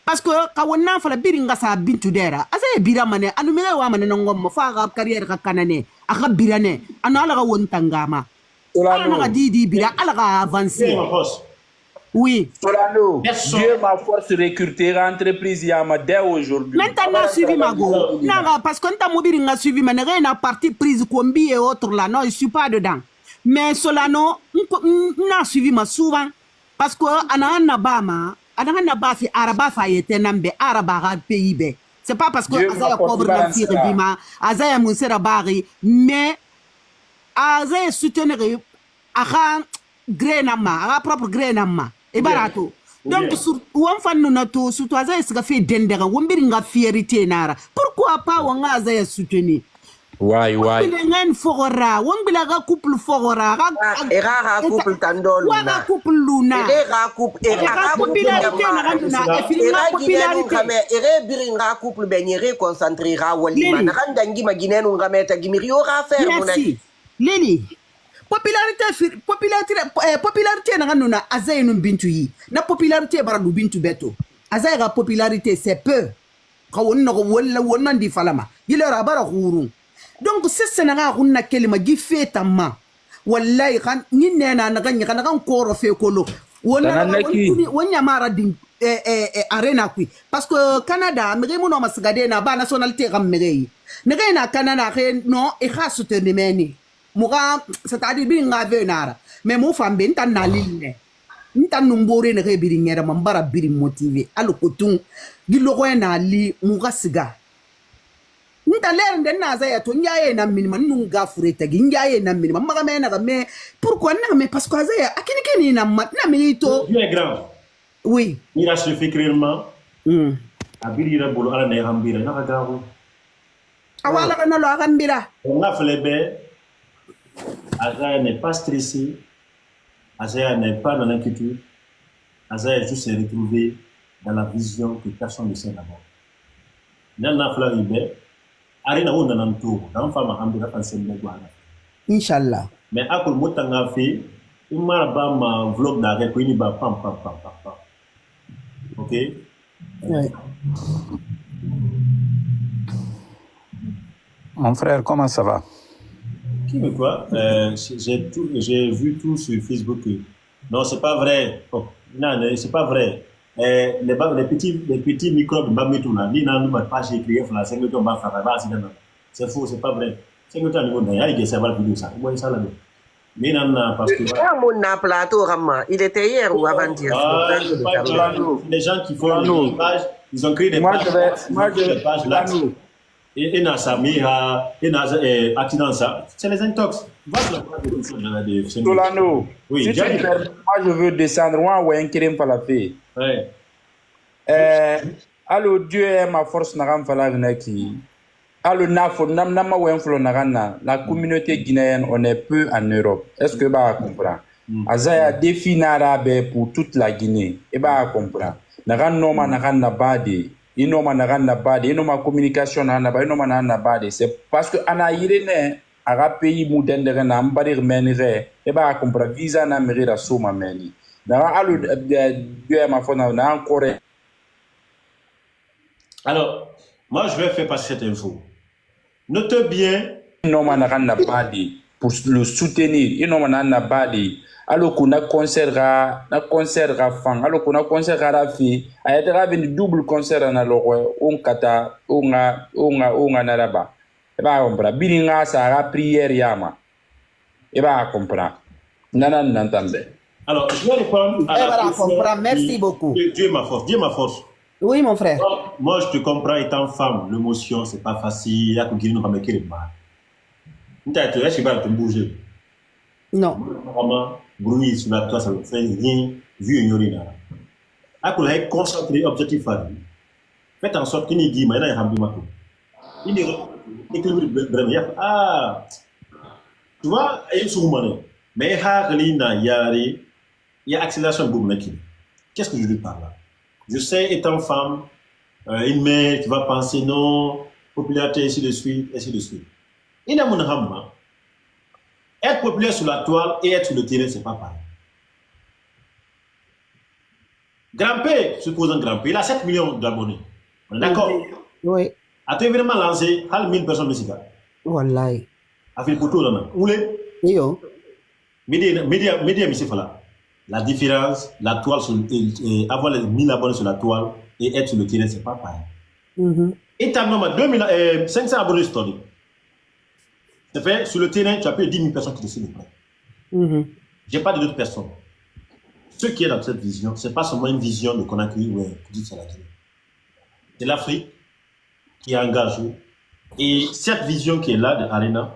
parce que kawonna fala biringa sa bintu dera azaya biramane anu mele wa mane ngom fa ga carrière ka kanane aka birane anu ala ga wontangama ala ga didi bira ala ga avancer oui Solano Dieu ma force recruter entreprise yama dès aujourd'hui maintenant suivi mago nanga parce que nta mobiringa suivi mane na partie prise combi et autres là non je suis pas dedans mais Solano n'a suivi ma souvent parce que ana bama adanga bafi araba fa yete nambe araba ga pays c'est pas parce que azaya pauvre na fire bima azaya munsera bari mais azaya soutenir aga grenama aga propre grenama e barato donc sur won fanno na to surtout azaya siga fait dendera wombiri nga fierté nara pourquoi pas wanga azaya soutenir Why? Bilengan fogora, wong bilaga couple fogora, era couple tandol na couple luna, era couple popularité era biringa couple benyere concentrera walima na kandangi maginenu ngameta gimirio ra faire mon ami. Lili, popularité na kanuna azay no bintu yi, na popularité bara du bintu beto. Azay ga popularité c'est peu. Ka wonna ko wonna ndi falama. Yilera bara khuru. Donc c'est Sénégal on a kelima gi fetama wallahi kan ni nena na ganya kan kan koro fe kolo wonya mara din arena kui parce que Canada mege mo no masgade na ba nationalité kam mege nege na Canada re non e kha soutenir meni muga c'est-à-dire bi nga venara mais mo fambe ntan na ligne ntan numbore ne re bi ngera mambara biri motivé alo kotun gi logo na li muga siga nta ler den na zaya to nyaye na minima nunga fureta gi nyaye na minima maga mena ga me pourquoi na me parce que zaya akini kini na mito Dieu est grand. Oui. Il a se fait clairement. Abiri ra bolo ala ne hambira na gawo. Awala kana lo hambira. On a fait les bains. Azaya n'est pas stressé. Azaya n'est pas dans l'inquiétude. Azaya juste se retrouver dans la vision que personne ne sait d'abord. Nana fla ribe. Arena on nan to dan fama hambira fan sembe gwana inshallah mais akol motanga fe imara ba ma vlog da ko ni ba pam OK ouais. Mon frère, comment ça va? Qui me quoi j'ai vu tout sur Facebook. Non, c'est pas vrai. Oh, non, c'est pas vrai. Les petits microbes c'est faux, c'est pas vrai. C'est que tu as niveau d'ailleurs, il y a vidéo ça. Vous ça là. Mais non, parce que il était hier ou avant-hier. Les gens qui font des pages, ils ont créé des pages là. Et na Samira, et na accident ça. C'est les intox. Solano. Oui, si moi je veux descendre, moi ou un crime par la fille. Ouais. Allo Dieu est ma force n'agam fala gnaki. Allo nafo nama wenflo nagana. La communauté guinéenne, on est peu en Europe. Est-ce que bah comprendre? Azaya défi n'arabe pour toute la Guinée. Et bah comprendre. Nagan noma nagan nabadi. Inoma nagan nabadi. Inoma communication nabadi. Inoma nagan nabadi. C'est parce que ana irene aga pays mouden de na mbarir menire. Et bah comprendre. Visa na merira soma meni. Nagan allo Dieu est ma force na encore. Alors, moi, je vais faire passer cette info. Notez bien. Pour le soutenir, il n'a pas dit. Alors qu'on a concert à fin, alors qu'on a concert à la fille, il y a un double concert en allo, on kata, on a naraba. Et bah, on comprend. Bilinga, ça a prière yama. Et bah, on comprend. Nana n'entendait. Alors, je vais répondre à la question. Merci beaucoup. Dieu est ma force. Dieu est ma force. Oui, mon frère. Moi, je te comprends étant femme. L'émotion, c'est pas facile. Il y a que Guinée, nous va mettre les mal. Est-ce que tu vas te bouger? Non. Vraiment, bruit sur la toile, ça ne fait rien. Vu une urine. À quoi est concentré, objectif à lui. Faites en sorte qu'il n'y ait dit, mais il y a un peu de il est ah, tu vois, il y a une sourmane. Mais il y a accélération de qu'est-ce que je lui parle là? Je sais, étant femme, une mère qui va penser non, popularité, ainsi de suite, ainsi de suite. Il y a mon rame. Être populaire sur la toile et être sur le terrain, c'est pas pareil. Gramper, supposons Gramper, il a 7 millions d'abonnés. On est d'accord? Oui. A-t-il évidemment lancé 1000 personnes de cigare? Wallahi. A fait le poteau là. Où est? Yo. Média, monsieur Fala. La différence, la toile, avoir les 1000 abonnés sur la toile et être sur le terrain, c'est pas pareil. Et tu as 500 abonnés historiques. Ça fait, sur le terrain, tu as plus de 10 000 personnes qui te suivent. Je n'ai pas d'autres personnes. Ce qui est dans cette vision, ce n'est pas seulement une vision de Conakry ou c'est la Guinée. C'est l'Afrique qui est engagée. Et cette vision qui est là de Arena,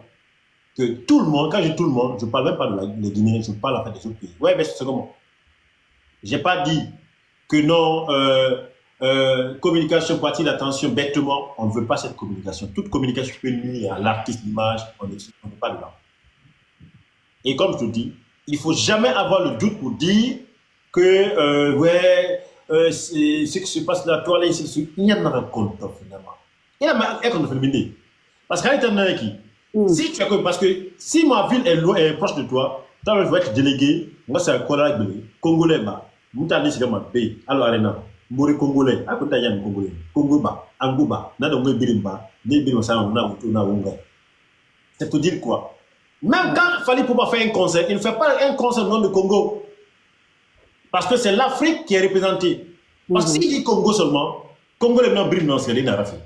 que tout le monde, quand je dis tout le monde, je ne parle même pas de la Guinée, je parle en fait des autres pays. Ouais, mais c'est comment? Je n'ai pas dit que non, communication, partie d'attention, bêtement, on ne veut pas cette communication. Toute communication peut nuire à l'artiste d'image, on ne veut pas de là. Et comme je te dis, il ne faut jamais avoir le doute pour dire que, ce qui se passe dans la toile, il y a un compte finalement. Il y a un compte féminin. Parce qu'il y a un qui. Si tu as parce que si ma ville est proche de toi, tu vas être délégué, moi c'est un Congolais, Moutani c'est ma pays, alors Arena, Mori Congolais, à côté d'un Congolais, Congoba, Angouba, Nadongue Birimba, c'est pour dire quoi? Même quand il fallait pour faire un concert, il ne fait pas un concert au nom de Congo. Parce que c'est l'Afrique qui est représentée. Parce que s'il dit Congo seulement, Congo est non brim non c'est rien à faire.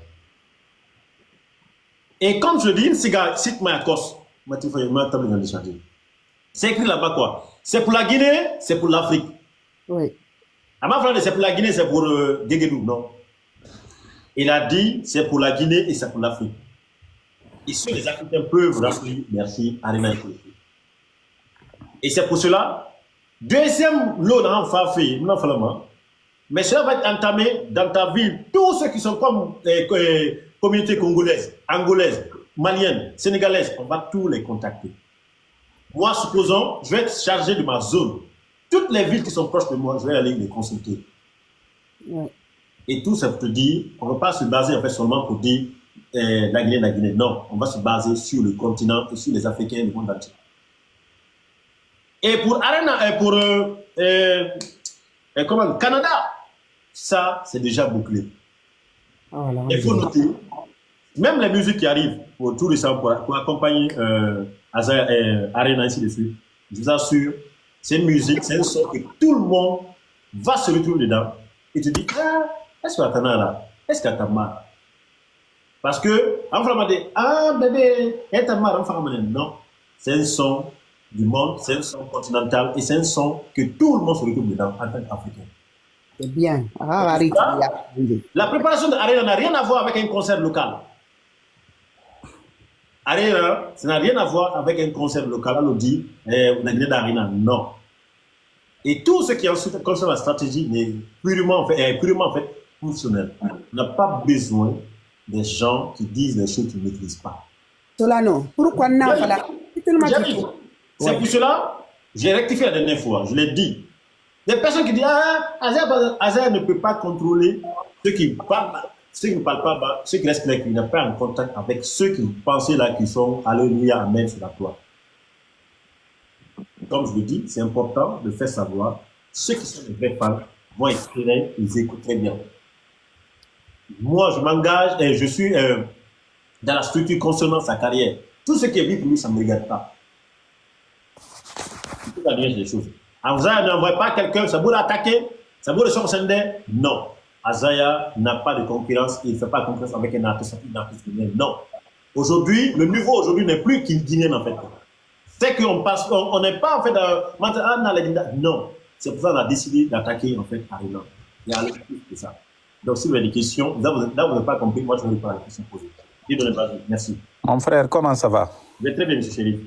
Et comme je dis, une cigare, cite ma cause, c'est écrit là-bas quoi? C'est pour la Guinée, c'est pour l'Afrique. Oui. À ma frère, c'est pour la Guinée, c'est pour Guéguédou, non? Il a dit, c'est pour la Guinée et c'est pour l'Afrique. Et ceux les Africains peuvent remplir, merci, Arena. Et c'est pour cela, deuxième lot dans Fafi, mais cela va être entamé dans ta ville. Tous ceux qui sont comme communauté congolaise, angolaise, malienne, sénégalaise, on va tous les contacter. Moi, supposons, je vais être chargé de ma zone. Toutes les villes qui sont proches de moi, je vais aller les consulter. Ouais. Et tout ça pour te dire, on ne va pas se baser en fait seulement pour dire la Guinée. Non, on va se baser sur le continent et sur les Africains du monde entier. Et pour Arena, et pour Canada, ça, c'est déjà bouclé. Oh, il faut noter, même les musiques qui arrivent pour tout récemment, pour accompagner Arena, ainsi de suite, je vous assure, c'est une musique, c'est un son que tout le monde va se retrouver dedans et te dit, est-ce que tu as là? Est-ce que tu as marre? Parce que, en fait, bébé, est-ce que non, c'est un son du monde, c'est un son continental et c'est un son que tout le monde se retrouve dedans en tant qu'Africain. C'est bien. La préparation de Arena n'a rien à voir avec un concert local. Arena, ça n'a rien à voir avec un concert local. On dit, on a gagné d'Arena. Non. Et tout ce qui ensuite concerne la stratégie est purement en fait fonctionnel. n'a pas besoin des gens qui disent les choses qu'ils ne maîtrisent pas. Solano, pourquoi non? C'est pour cela, j'ai rectifié la dernière fois, je l'ai dit. Des personnes qui disent Azaïa ne peut pas contrôler ceux qui parlent, ceux qui ne parlent pas, ceux qui restent là, qui n'ont pas en contact avec ceux qui pensaient là, qui sont alléluia, amen sur la croix. Comme je le dis, c'est important de faire savoir ceux qui sont les vrais fans vont exprimer, ils écoutent très bien. Moi, je m'engage et je suis dans la structure concernant sa carrière. Tout ce qui est vu pour lui, ça ne me regarde pas. C'est tout la nuance des choses. Azaïa n'envoie pas quelqu'un, ça peut l'attaquer, ça peut le sortir. Non. Azaïa n'a pas de concurrence, il ne fait pas concurrence avec un artiste guinéen. Non. Aujourd'hui, le niveau aujourd'hui n'est plus guinéen en fait. C'est qu'on passe, on n'est pas en fait non. C'est pour ça qu'on a décidé d'attaquer en fait Arena. Il y a plus que ça. Donc si vous avez des questions, là vous n'avez pas compris, moi je ne vais pas la question posée. Merci. Mon frère, comment ça va? Je vais très bien, M. Chérif.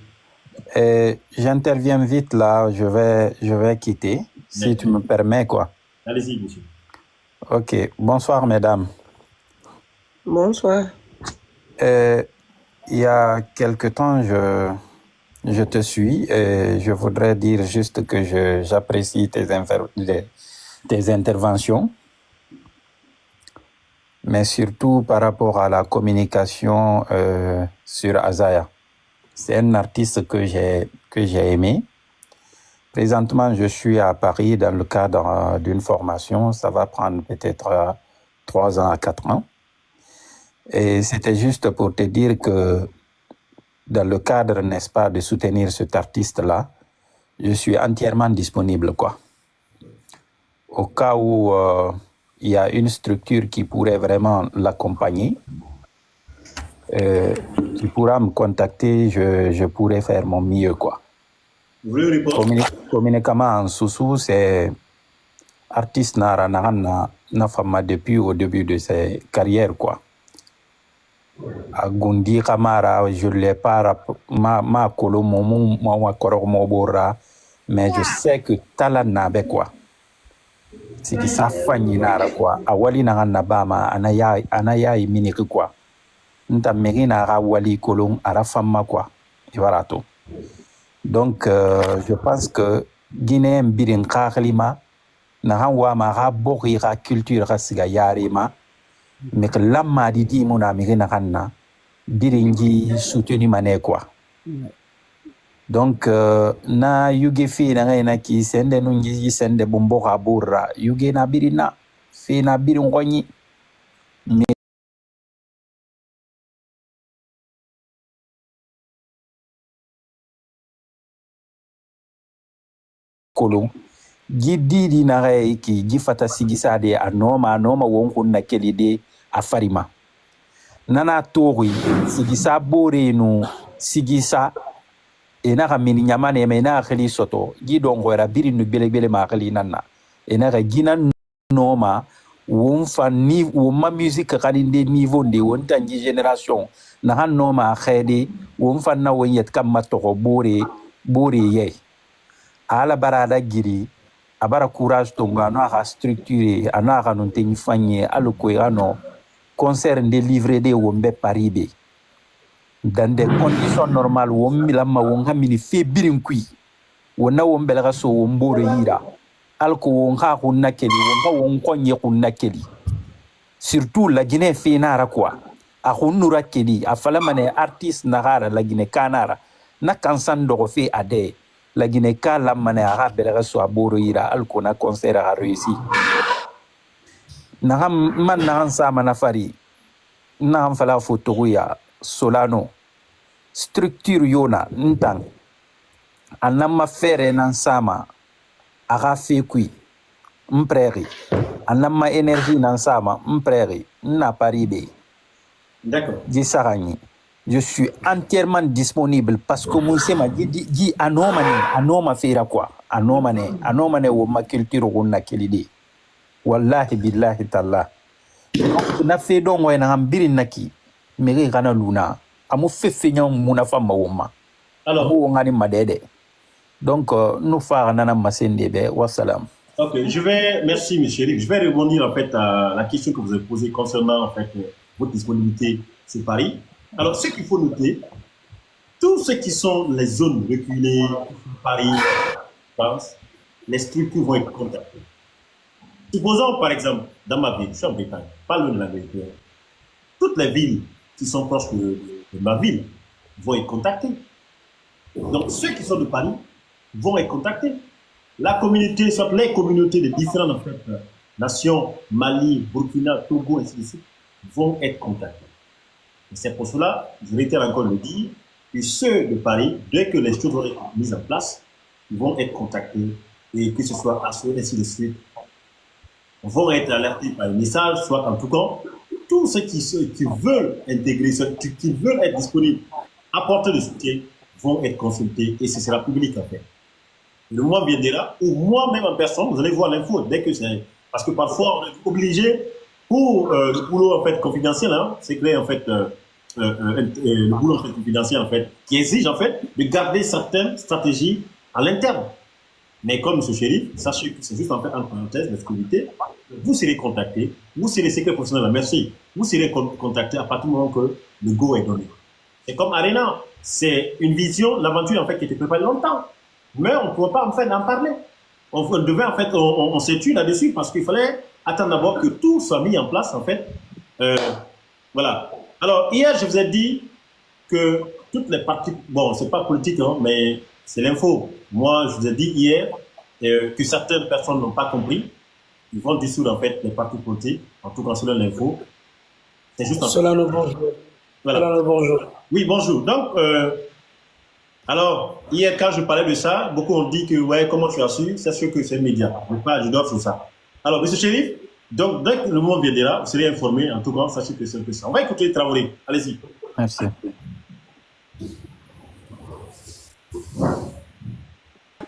J'interviens vite là, je vais quitter, si tu me permets quoi. Allez-y, monsieur. Ok, bonsoir mesdames. Bonsoir. Il y a quelque temps, je te suis et je voudrais dire juste que j'apprécie tes interventions, mais surtout par rapport à la communication sur Azaïa. C'est un artiste que j'ai aimé. Présentement, je suis à Paris dans le cadre d'une formation. Ça va prendre peut-être 3 ans à 4 ans. Et c'était juste pour te dire que dans le cadre, n'est-ce pas, de soutenir cet artiste-là, je suis entièrement disponible, quoi. Au cas où il y a une structure qui pourrait vraiment l'accompagner, tu pourras me contacter, je pourrais faire mon mieux, quoi. Communiquement en sous c'est artiste na fama depuis au début de ses carrières, quoi. A Gundi Kamara, je l'ai pas ma kolo ma korok mobora, mais je sais que tala nabe, quoi. C'est que ça fanyi nara, quoi. A wali na bama anaya miniki, quoi. Nta merina ra wali kolon ara fama, quoi. Et voilà tout. Donc, je pense que Guinée birin kaklima na hanwa ma ra bori ra culture ra siga yarima mais que lamma di mona mirina kanna biringi soutenu mané, quoi. Donc na yuge fi na ngena ki sende nungi sende bombo ka burra yuge na birina fi na birin ngoni kolon gidi na ray ki gifata sigisa de anoma wonkun na kelide afarima nana tori sigisa bore no sigisa ena ka mini nyamane me na khali soto gidongo era biri no bele ma khali nanna ena ka gina noma won fa ni wo ma musique kalinde niveau de won tangi génération na han noma khede won fa na won yet kam matoko bore ye ala barada giri abara courage tonga no aka structuré ana aka non teni fanye aloko ano concert de livré de wombe paribe dans des conditions normales wombi lamma wonga mini fe birin kui wona wombe la so wombore yira alko wonga kunna keli wonga won konye kunna keli surtout la Guinée fe nara quoi a hunura keli a fala mané artiste nagara la Guinée kanara na kansan do fe ade la Guinée kala mané a bela so aboro yira alko na concert a réussi na man na sa manafari na fala photo ya Solano structure yona ntang anama fere nan sama aga fekui mpreri anama énergie nan sama mpreri na paribe. D'accord. Je suis entièrement disponible parce que mon sema dit anoma fera quoi anomane wo ma culture ko na kelide wallahi billahi ta'ala na fe don wa na ambirin naki mege kana luna amu fefe nyam muna fama woma alors wo ngani madede donc nous fa nana masende be wassalam. Ok, merci M. Eric, je vais rebondir en fait à la question que vous avez posée concernant en fait votre disponibilité sur Paris. Alors, ce qu'il faut noter, tous ceux qui sont les zones reculées, Paris, France, les structures vont être contactées. Supposons par exemple, dans ma ville, je suis en Bretagne, pas loin de la vérité, toutes les villes qui sont proches de ma ville vont être contactées. Donc, ceux qui sont de Paris vont être contactés. La communauté, soit les communautés de différentes en fait, nations, Mali, Burkina, Togo, ainsi de suite, vont être contactés. Et c'est pour cela, je vais encore le dire, que ceux de Paris, dès que les choses vont être mises en place, ils vont être contactés, et que ce soit à ceux, ainsi de suite, vont être alertés par un message, soit en tout cas, tous ceux qui veulent intégrer, qui veulent être disponibles, apporter le soutien, vont être consultés, et ce sera public en fait. Le moment viendra, ou moi-même en personne, vous allez voir l'info, dès que c'est... Parce que parfois, on est obligé, pour le boulot en fait confidentiel, hein, c'est clair en fait, le boulot en fait, confidentiel en fait, qui exige en fait de garder certaines stratégies à l'interne. Mais comme M. Chérif, sachez que c'est juste en fait en parenthèse l'exclusivité, vous serez contacté, vous serez secret professionnel, merci, vous serez contacté à partir du moment que le go est donné. C'est comme Arena, c'est une vision, l'aventure en fait qui était préparée longtemps. Mais on ne pouvait pas en fait en parler. On devait en fait, on s'est tué là-dessus parce qu'il fallait attendre d'abord que tout soit mis en place en fait. Voilà. Alors hier je vous ai dit que toutes les parties, bon c'est pas politique hein, mais c'est l'info. Moi je vous ai dit hier que certaines personnes n'ont pas compris. Ils vont dissoudre en fait les partis politiques. En tout cas selon l'info. C'est juste. Solano, bonjour. Voilà. Solano, bonjour. Oui, bonjour. Donc alors, hier, quand je parlais de ça, beaucoup ont dit que, ouais, comment tu as su? C'est sûr que c'est média. Je dois sur ça. Alors, M. Chérif, donc, dès que le moment viendra, vous serez informé. En tout cas, sachez que c'est un peu ça. On va écouter Traoré. Allez-y. Merci.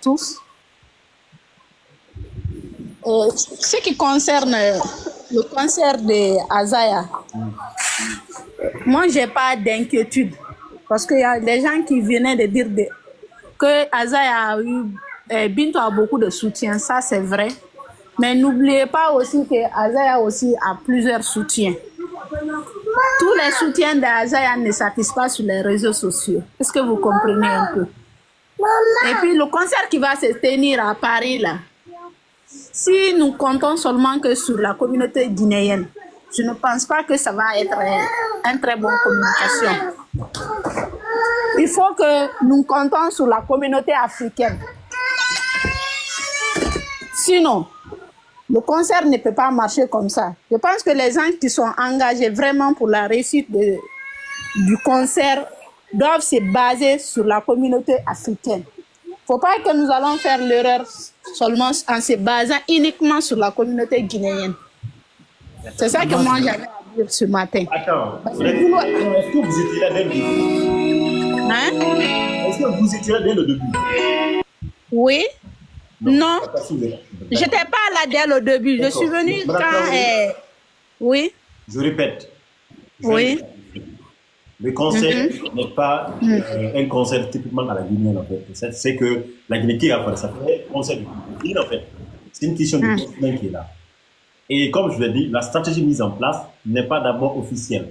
Tous. Ce qui concerne le concert de Azaya, moi, je n'ai pas d'inquiétude. Parce qu'il y a des gens qui venaient de dire que Azaya a eu, Bintou a beaucoup de soutien, ça c'est vrai. Mais n'oubliez pas aussi que Azaya aussi a plusieurs soutiens. Tous les soutiens d'Azaya ne s'affichent pas sur les réseaux sociaux. Est-ce que vous comprenez un peu? Et puis le concert qui va se tenir à Paris là, si nous comptons seulement que sur la communauté guinéenne, je ne pense pas que ça va être une très bonne communication. Il faut que nous comptons sur la communauté africaine. Sinon, le concert ne peut pas marcher comme ça. Je pense que les gens qui sont engagés vraiment pour la réussite du concert doivent se baser sur la communauté africaine. Il ne faut pas que nous allons faire l'erreur seulement en se basant uniquement sur la communauté guinéenne. C'est ça que moi j'avais à dire ce matin. Attends, est-ce que vous étiez là dès le début? Hein? Est-ce que vous étiez là dès le début? Oui. Non. Je n'étais pas là dès le début. Je suis venue quand... Oui. Je répète. Oui. Le concert n'est pas un concert typiquement à la Guinée en fait. C'est que la Guinée qui a fait ça fait un concert de Guinée en fait. C'est une question de continent qui est là. Et comme je l'ai dit, la stratégie mise en place n'est pas d'abord officielle.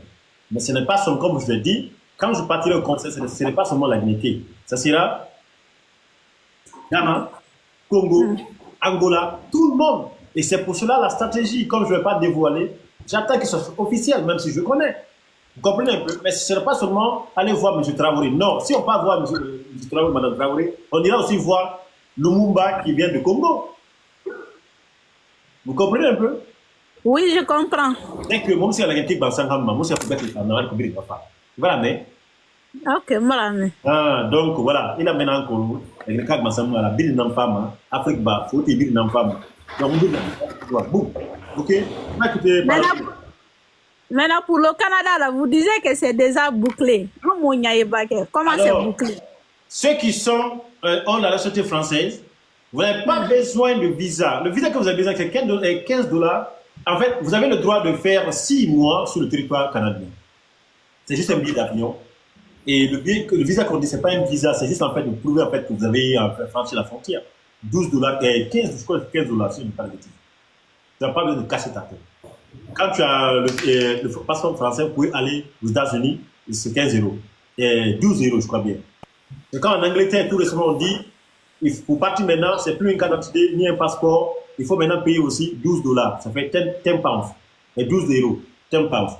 Mais ce n'est pas seulement, comme je l'ai dit, quand je partirai au concert, ce n'est pas seulement la Guinée. Ça sera Ghana, Congo, Angola, tout le monde. Et c'est pour cela la stratégie, comme je ne vais pas dévoiler, j'attends que ce soit officiel, même si je connais. Vous comprenez un peu? Mais ce n'est pas seulement aller voir M. Traoré. Non, si on part voir M. Traoré, Mme Traoré, on ira aussi voir Lumumba qui vient du Congo. Vous comprenez un peu? Oui, je comprends. Dès que moi, si elle a été dans 50 ans, moi, si elle a été dans 50 ans, voilà, mais. Ok, voilà. Donc, voilà, il a maintenant encore, avec le cas de Massamou, la ville d'un femme, Afrique, il faut que ville d'un femme. Donc, boum. Ok? Maintenant, pour le Canada, là, vous disiez que c'est déjà bouclé. Comment c'est bouclé? Ceux qui sont ont la nationalité française, vous n'avez pas besoin de visa. Le visa que vous avez besoin, c'est $15. En fait, vous avez le droit de faire 6 mois sur le territoire canadien. C'est juste un billet d'avion. Et le visa qu'on dit, ce n'est pas un visa, c'est juste en fait de prouver en fait, que vous avez franchi la frontière. $12 et 15, je crois, $15, si je ne dis pas de bêtises. Tu n'as pas besoin de casser ta tête. Quand tu as le passeport français pour aller aux États-Unis, c'est 15 €. Et 12 €, je crois bien. Et quand en Angleterre, tout récemment, on dit, pour partir maintenant, c'est plus une carte d'identité ni un passeport. Il faut maintenant payer aussi $12. Ça fait 10 pounds. Et 12 €, 10 pounds.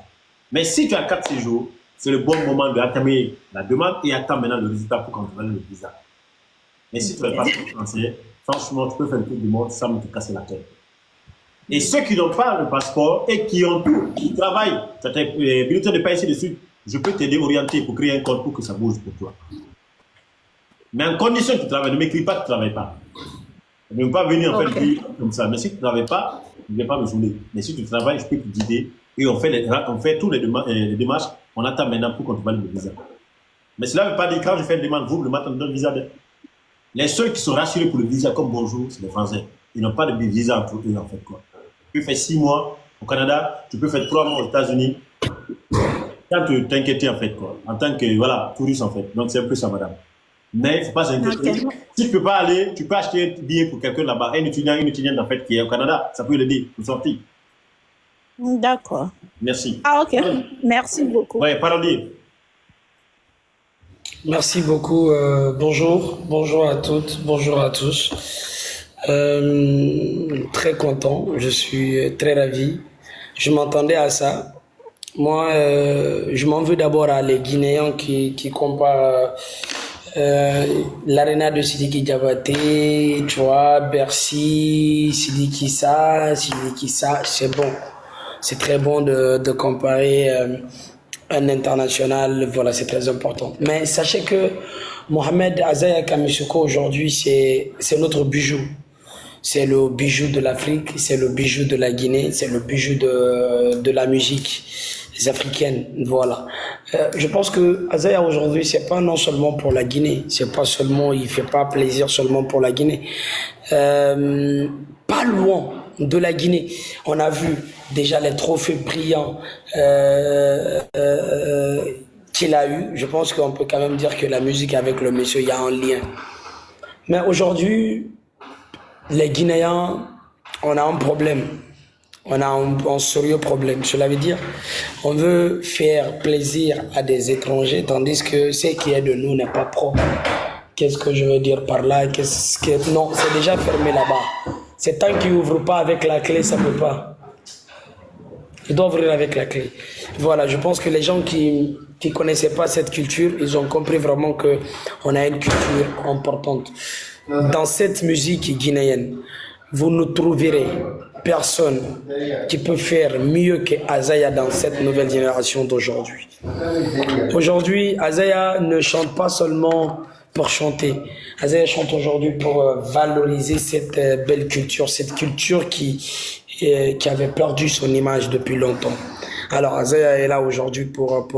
Mais si tu as 4 séjours, c'est le bon moment d'entamer la demande et attendre maintenant le résultat pour contrôler le visa. Mais si tu as le passeport français, franchement, tu peux faire le tour du monde sans te casser la tête. Et ceux qui n'ont pas le passeport et qui ont tout, qui travaillent, tu as tes bulletins de paie ici dessus, je peux t'aider, orienter pour créer un compte pour que ça bouge pour toi. Mais en condition que tu travailles, ne m'écris pas que tu ne travailles pas. Ne veux pas venir en fait dire comme ça. Mais si tu ne travailles pas, je ne vais pas me saouler. Mais si tu travailles, je peux te guider et on fait tous les démarches. On attend maintenant pour qu'on te valide le visa. Mais cela ne veut pas dire que quand je fais une demande, vous, le matin, on me donne le visa. Les seuls qui sont rassurés pour le visa, comme bonjour, c'est les Français. Ils n'ont pas de visa entre eux, en fait, quoi. Tu peux faire 6 mois au Canada, tu peux faire 3 mois aux États-Unis. Quand tu t'inquiètes, en fait, quoi. En tant que, voilà, touriste, en fait. Donc, c'est un peu ça, madame. Mais il ne faut pas s'inquiéter. Si tu ne peux pas aller, tu peux acheter un billet pour quelqu'un là-bas. Un étudiant, une étudiante, en fait, qui est au Canada. Ça peut l'aider pour sortir. D'accord. Merci. Ah, ok. Merci beaucoup. Oui, parolier. Merci beaucoup. Bonjour à toutes, bonjour à tous. Très content, je suis très ravi. Je m'attendais à ça. Moi, je m'en veux d'abord à les Guinéens qui comparent l'Arena de Sidiki Diabaté, tu vois, Bercy, Sidiki ça, c'est bon. C'est très bon de comparer un international, voilà, c'est très important. Mais sachez que Mohamed Azaya Kamisuko aujourd'hui, c'est notre bijou. C'est le bijou de l'Afrique, c'est le bijou de la Guinée, c'est le bijou de la musique africaine, voilà. Je pense que Azaya aujourd'hui, c'est pas non seulement pour la Guinée, c'est pas seulement, il fait pas plaisir seulement pour la Guinée. Pas loin de la Guinée, on a vu déjà les trophées brillants qu'il a eu. Je pense qu'on peut quand même dire que la musique avec le monsieur, il y a un lien. Mais aujourd'hui, les Guinéens, on a un problème. On a un sérieux problème. Cela veut dire on veut faire plaisir à des étrangers, tandis que ce qui est de nous n'est pas propre. Qu'est-ce que je veux dire par là? Non, c'est déjà fermé là-bas. C'est tant qu'ils n'ouvrent pas avec la clé, ça ne peut pas. Ils doivent ouvrir avec la clé. Voilà, je pense que les gens qui ne connaissaient pas cette culture, ils ont compris vraiment qu'on a une culture importante. Dans cette musique guinéenne, vous ne trouverez personne qui peut faire mieux que Azaya dans cette nouvelle génération d'aujourd'hui. Aujourd'hui, Azaya ne chante pas seulement pour chanter. Azaya chante aujourd'hui pour valoriser cette belle culture, cette culture qui avait perdu son image depuis longtemps. Alors Azaya est là aujourd'hui pour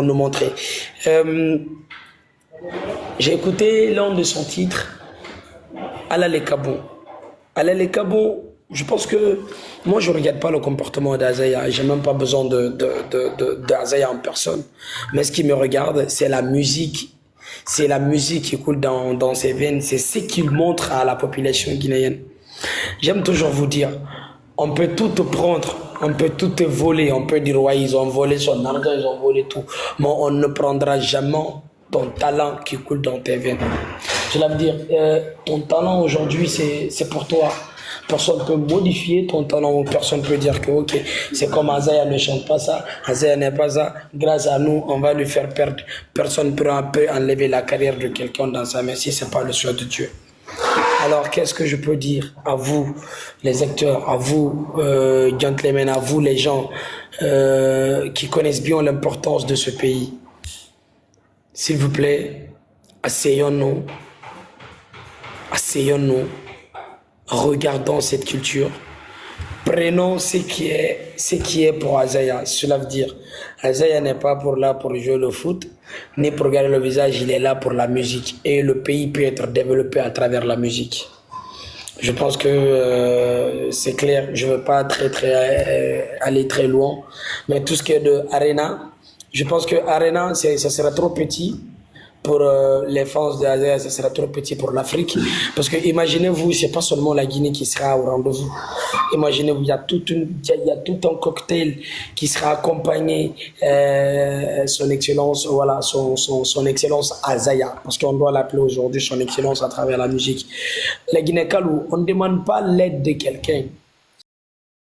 nous montrer. J'ai écouté l'un de son titre, Alale Kabo. Alale Kabo, je pense que moi je ne regarde pas le comportement d'Azaya, j'ai même pas besoin d'Azaya en personne. Mais ce qui me regarde, c'est la musique. C'est la musique qui coule dans ses veines, c'est ce qu'il montre à la population guinéenne. J'aime toujours vous dire, on peut tout te prendre, on peut tout te voler, on peut dire ouais ils ont volé son argent, ils ont volé tout, mais on ne prendra jamais ton talent qui coule dans tes veines. Cela veut dire, ton talent aujourd'hui c'est pour toi. Personne ne peut modifier ton talent ou personne ne peut dire que ok, c'est comme Azaya ne chante pas ça, Azaya n'est pas ça, grâce à nous on va lui faire perdre. Personne ne peut enlever la carrière de quelqu'un dans sa main si ce n'est pas le choix de Dieu. Alors qu'est-ce que je peux dire à vous les acteurs, à vous gentlemen, à vous les gens qui connaissent bien l'importance de ce pays? S'il vous plaît, asseyons-nous, regardons cette culture, prenons ce qui est pour Azaya. Cela veut dire, Azaya n'est pas là pour jouer le foot, ni pour regarder le visage, il est là pour la musique. Et le pays peut être développé à travers la musique. Je pense que c'est clair, je ne veux pas aller très loin, mais tout ce qui est de Arena, je pense que Arena, ça sera trop petit pour les fans de Azaya, ça sera trop petit pour l'Afrique. Parce que imaginez-vous, c'est pas seulement la Guinée qui sera au rendez-vous. Imaginez-vous, il y a tout un cocktail qui sera accompagné, son excellence, voilà, son excellence Azaya, parce qu'on doit l'appeler aujourd'hui son excellence à travers la musique. La Guinée-Calou, on ne demande pas l'aide de quelqu'un.